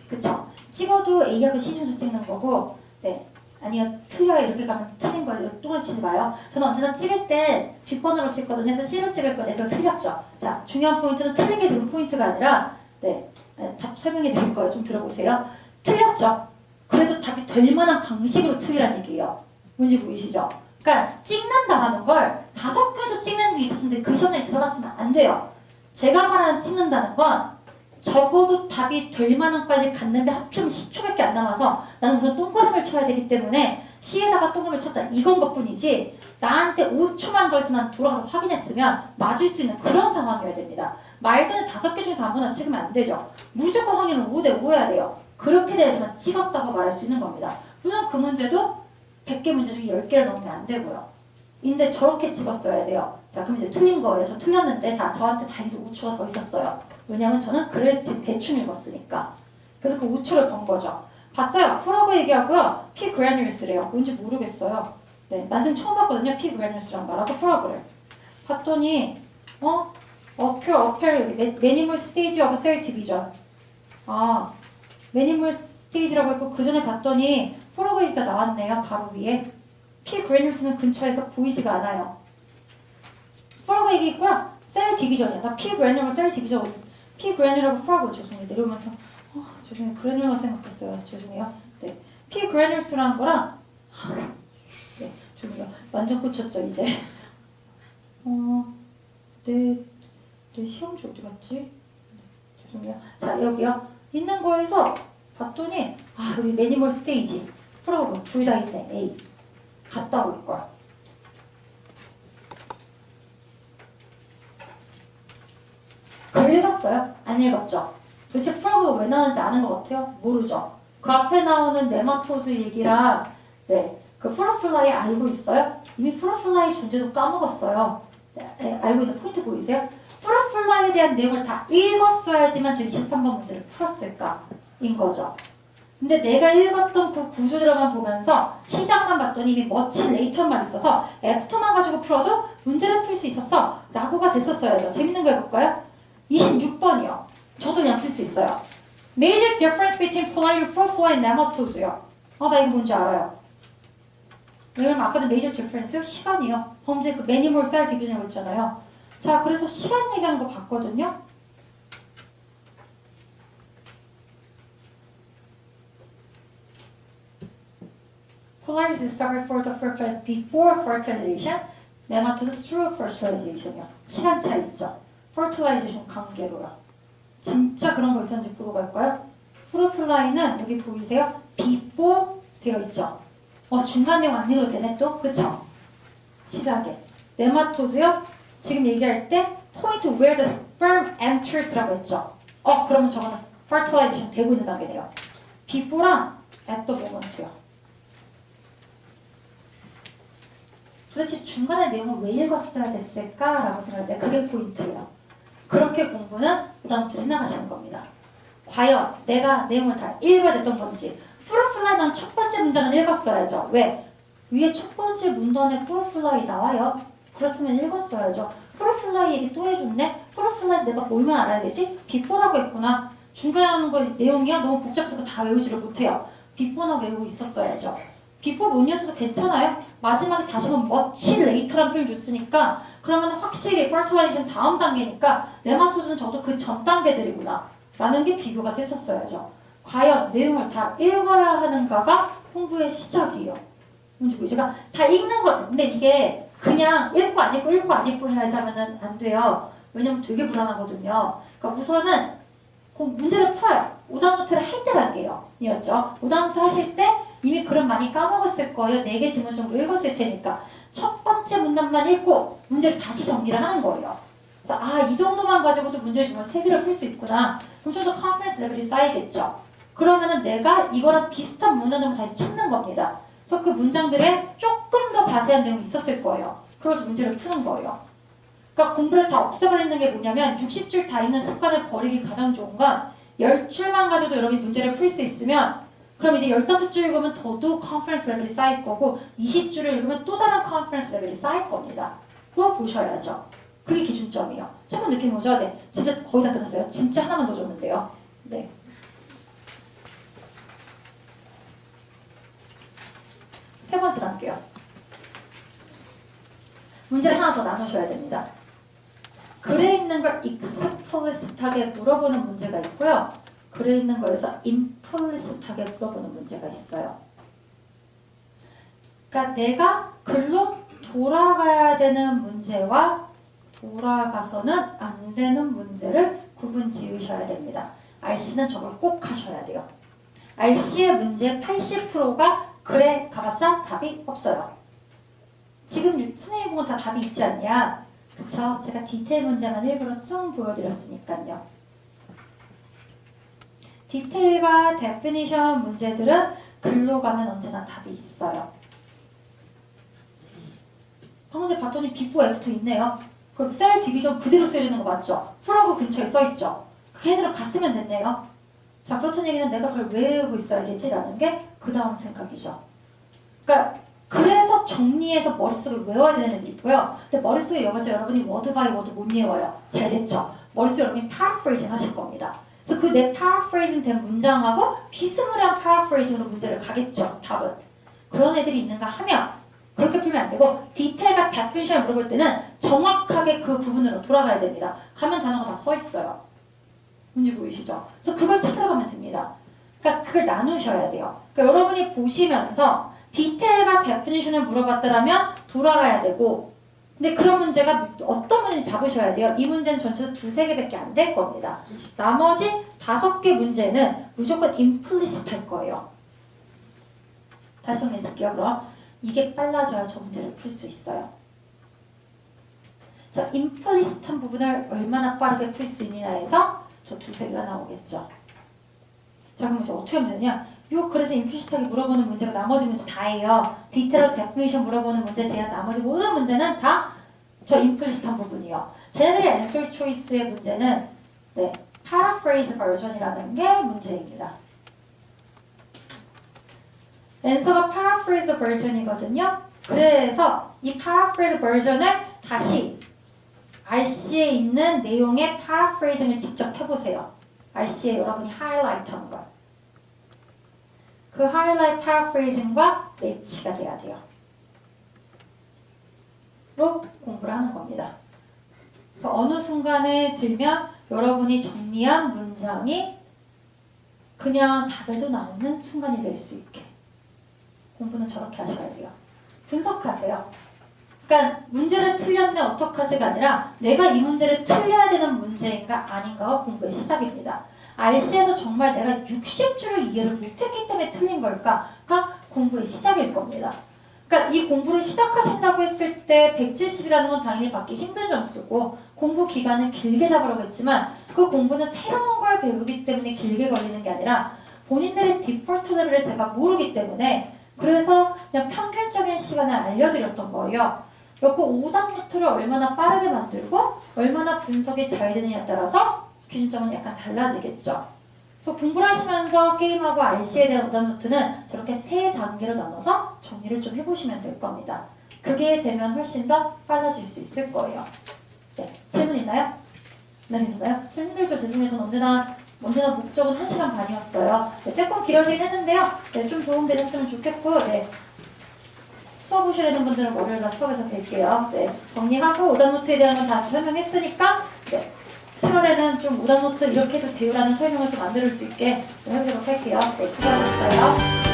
그쵸? 찍어도 A하고 C 순서 찍는 거고, 네. 아니요, 틀려요. 이렇게 가면 틀린 거예요. 똥을 치지 마요. 저는 언제나 찍을 때 뒷번호로 찍거든요. 그래서 C로 찍을 거예요. 이거 틀렸죠? 자, 중요한 포인트는 틀린 게 지금 포인트가 아니라, 네. 답 설명해 드릴 거예요. 좀 들어보세요. 틀렸죠? 그래도 답이 될 만한 방식으로 틀리란 얘기예요. 뭔지 보이시죠? 그러니까 찍는다라는 걸 5개에서 찍는 일이 있었는데 그 시험장에 들어갔으면 안 돼요. 제가 말하는 찍는다는 건 적어도 답이 될 만한까지 갔는데 하필이면 10초밖에 안 남아서 나는 우선 동그라미를 쳐야 되기 때문에 C에다가 동그라미를 쳤다 이건 것뿐이지 나한테 5초만 더 있으면 난 돌아가서 확인했으면 맞을 수 있는 그런 상황이어야 됩니다. 말들은 5개 중에서 아무나 찍으면 안 되죠. 무조건 확률은 5대 5여야 돼요. 그렇게 돼야지만 찍었다고 말할 수 있는 겁니다. 물론 그 문제도 100개 문제 중에 10개를 넘으면 안 되고요. 근데 저렇게 찍었어야 돼요. 자, 그럼 이제 틀린 거예요. 저 틀렸는데 자, 저한테 다행히도 5초가 더 있었어요. 왜냐면 저는 글을 지금 대충 읽었으니까. 그래서 그 5초를 번 거죠. 봤어요. 프로그 얘기하고요. P granulous래요. 뭔지 모르겠어요. 네, 난 지금 처음 봤거든요. P granulous란 말하고 프로그를. 봤더니 appear 여기 minimal stage of cell division. 아, minimal stage라고 했고 그 전에 봤더니 프로그 얘기가 나왔네요. 바로 위에. P granulous는 근처에서 보이지가 않아요. 프로그 얘기 있고요. 셀 디비전이야. 나 P granular 셀 디비전. P granular하고 프로그 죄송해요. 내려오면서 죄송해요. granular 생각했어요. 죄송해요. 네. P granulous라는 거랑 네, 죄송해요. 완전 꽂혔죠 이제. 내 시험지 어디 갔지? 네, 죄송해요. 자 여기요. 있는 거에서 봤더니 여기 매니멀 스테이지 프로그 둘 다 있네. A 갔다 올 거야. 글 읽었어요? 안 읽었죠? 도대체 프로그가 왜 나오는지 아는 것 같아요? 모르죠? 그 앞에 나오는 네마토즈 얘기랑 그 프로플라이 알고 있어요? 이미 프로플라이 존재도 까먹었어요. 알고 있는 포인트 보이세요? 프로플라이에 대한 내용을 다 읽었어야지만 저 23번 문제를 풀었을까? 인 거죠. 근데 내가 읽었던 그 구조들만 보면서 시작만 봤더니 이미 머치 레이터란 말이 있어서 애프터만 가지고 풀어도 문제를 풀 수 있었어 라고가 됐었어야죠. 재밌는 거 해볼까요? 26번이요. 저도 그냥 풀 수 있어요. Major difference between polar fruitfly and nematode요. 나 이거 뭔지 알아요. 왜냐면 아까는 major difference요? 시간이요. 범죄 그 매니멀 셀 디비전이라고 했잖아요. 자, 그래서 시간 얘기하는 거 봤거든요. Polaris is discovered for the before fertilization, nematodes through fertilization이요. 시간 차 있죠. fertilization 관계로요. 진짜 그런 거 있었는지 보러 갈까요? 프로플라이는 여기 보이세요? before 되어 있죠. 중간 내용 안 읽어도 되네 또? 그쵸? 시작에. 네마토드요? 지금 얘기할 때 point where the sperm enters라고 했죠. 그러면 저거는 fertilization 되고 있는 단계네요. before랑 at the moment요. 도대체 중간에 내용을 왜 읽었어야 됐을까라고 생각할 때 그게 포인트예요. 그렇게 공부는 부담부터 해나가시는 겁니다. 과연 내가 내용을 다 읽어야 됐던 건지 프로플라이는 첫 번째 문장은 읽었어야죠. 왜? 위에 첫 번째 문단에 프로플라이 나와요. 그렇으면 읽었어야죠. 프로플라이 얘기 또 해줬네? 프로플라이에서 내가 뭘만 알아야 되지? 비포라고 했구나. 중간에 하는 거 내용이요? 너무 복잡해서 다 외우지를 못해요. 비포나 외우고 있었어야죠. 비포 못 이었어도 괜찮아요. 마지막에 다시 한번 much later라는 표현 줬으니까 그러면 확실히 fertilization 다음 단계니까 네마토즈는 저도 그 전 단계들이구나 라는 게 비교가 됐었어야죠. 과연 내용을 다 읽어야 하는가가 공부의 시작이에요. 뭔지 보이죠? 제가 다 읽는 거 근데 이게 그냥 읽고 안 읽고 읽고 안 읽고 해야지 하면 안 돼요. 왜냐면 되게 불안하거든요. 그러니까 우선은 그 문제를 풀어요. 오답노트를 할 때 단계예요. 이었죠? 오답노트 하실 때 이미 글은 많이 까먹었을 거예요. 4개 지문 정도 읽었을 테니까 첫 번째 문단만 읽고 문제를 다시 정리를 하는 거예요. 그래서 이 정도만 가지고도 문제를 정말 3개를 풀 수 있구나. 그럼 좀 더 컨퍼런스 레벨이 쌓이겠죠. 그러면은 내가 이거랑 비슷한 문장들을 다시 찾는 겁니다. 그래서 그 문장들에 조금 더 자세한 내용이 있었을 거예요. 그걸 문제를 푸는 거예요. 그러니까 공부를 다 없애버리는 게 뭐냐면 60줄 다 읽는 습관을 버리기 가장 좋은 건 10줄만 가지고도 여러분이 문제를 풀 수 있으면 그럼 이제 15줄 읽으면 더더욱 컨퍼런스 레벨이 쌓일 거고 20줄을 읽으면 또 다른 컨퍼런스 레벨이 쌓일 겁니다. 그거 보셔야죠. 그게 기준점이에요. 조금 느낌 오죠? 네. 진짜 거의 다 끝났어요. 진짜 하나만 더 줬는데요. 네. 세 번째 단계요. 문제를 하나 더 나누셔야 됩니다. 글에 있는 걸 explicit하게 물어보는 문제가 있고요. 글에 있는 거에서 implicit하게 물어보는 문제가 있어요. 그러니까 내가 글로 돌아가야 되는 문제와 돌아가서는 안 되는 문제를 구분 지으셔야 됩니다. RC는 저걸 꼭 하셔야 돼요. RC의 문제의 80%가 그래 가봤자 답이 없어요. 지금 선생님 보고 다 답이 있지 않냐? 그쵸? 제가 디테일 문제만 일부러 쑥 보여드렸으니까요. 디테일과 데피니션 문제들은 글로 가면 언제나 답이 있어요. 방금 전에 봤더니 before after 있네요. 그럼 셀 디비전 그대로 쓰여지는 거 맞죠? 프로그 근처에 써있죠? 그대로 갔으면 됐네요. 자, 그렇다는 얘기는 내가 그걸 왜 외우고 있어야 되지? 라는 게 그 다음 생각이죠. 그러니까 그래서 정리해서 머릿속에 외워야 되는 애들이 있고요. 근데 머릿속에 외워봤자 여러분이 워드 바이 워드 못 외워요. 잘 됐죠? 머릿속에 여러분이 paraphrasing 하실 겁니다. 그래서 그 내 paraphrasing 된 문장하고 비스무리한 paraphrasing으로 문제를 가겠죠. 답은. 그런 애들이 있는가 하면 그렇게 풀면 안 되고 디테일과 definition을 물어볼 때는 정확하게 그 부분으로 돌아가야 됩니다. 가면 단어가 다 써 있어요. 문제 보이시죠? 그래서 그걸 찾으러 가면 됩니다. 그러니까 그걸 나누셔야 돼요. 그러니까 여러분이 보시면서 디테일과 definition을 물어봤더라면 돌아가야 되고 근데 그런 문제가 어떤 문제인지 잡으셔야 돼요. 이 문제는 전체에서 2-3개밖에 안 될 겁니다. 나머지 5개 문제는 무조건 implicit 할 거예요. 다시 정리해드릴게요. 그럼 이게 빨라져야 저 문제를 풀 수 있어요. 자, implicit한 부분을 얼마나 빠르게 풀 수 있느냐에서 저 2-3개가 나오겠죠. 자, 그럼 이제 어떻게 하면 되냐? 그래서 implicit하게 물어보는 문제가 나머지 문제 다예요. 디테일하고 definition 물어보는 문제 제한 나머지 모든 문제는 다 저 implicit한 부분이요. 쟤네들의 answer choice의 문제는 네, paraphrase version이라는 게 문제입니다. answer가 paraphrase version이거든요. 그래서 이 paraphrase version을 다시 RC에 있는 내용의 paraphrasing을 직접 해보세요. RC에 여러분이 하이라이트한 걸. 그 하이라이트 paraphrasing과 매치가 돼야 돼요. 로 공부를 하는 겁니다. 그래서 어느 순간에 들면 여러분이 정리한 문장이 그냥 답에도 나오는 순간이 될 수 있게 공부는 저렇게 하셔야 돼요. 분석하세요. 그러니까 문제를 틀렸네 어떡하지가 아니라 내가 이 문제를 틀려야 되는 문제인가 아닌가가 공부의 시작입니다. RC에서 정말 내가 60줄을 이해를 못했기 때문에 틀린 걸까가 공부의 시작일 겁니다. 그러니까 이 공부를 시작하신다고 했을 때 170이라는 건 당연히 받기 힘든 점수고 공부 기간은 길게 잡으라고 했지만 그 공부는 새로운 걸 배우기 때문에 길게 걸리는 게 아니라 본인들의 디폴트 레벨을 제가 모르기 때문에 그래서 그냥 평균적인 시간을 알려드렸던 거예요. 그 오답 노트를 얼마나 빠르게 만들고 얼마나 분석이 잘 되느냐에 따라서 기준점은 약간 달라지겠죠. 그래서 공부를 하시면서 게임하고 RC에 대한 오답 노트는 저렇게 3단계로 나눠서 정리를 좀 해보시면 될 겁니다. 그게 되면 훨씬 더 빨라질 수 있을 거예요. 네, 질문 있나요? 네, 괜찮나요? 좀 힘들죠? 죄송해요. 저는 언제나 목적은 1시간 반이었어요. 네, 조금 길어지긴 했는데요. 네, 좀 도움되셨으면 좋겠고 네, 수업 오셔야 되는 분들은 월요일날 수업에서 뵐게요. 네, 정리하고 오답 노트에 대한 건 다 설명했으니까 네, 7월에는 좀 오답 노트 이렇게 해도 돼요라는 설명을 좀 만들 수 있게 해보도록 할게요. 네, 수고하셨어요.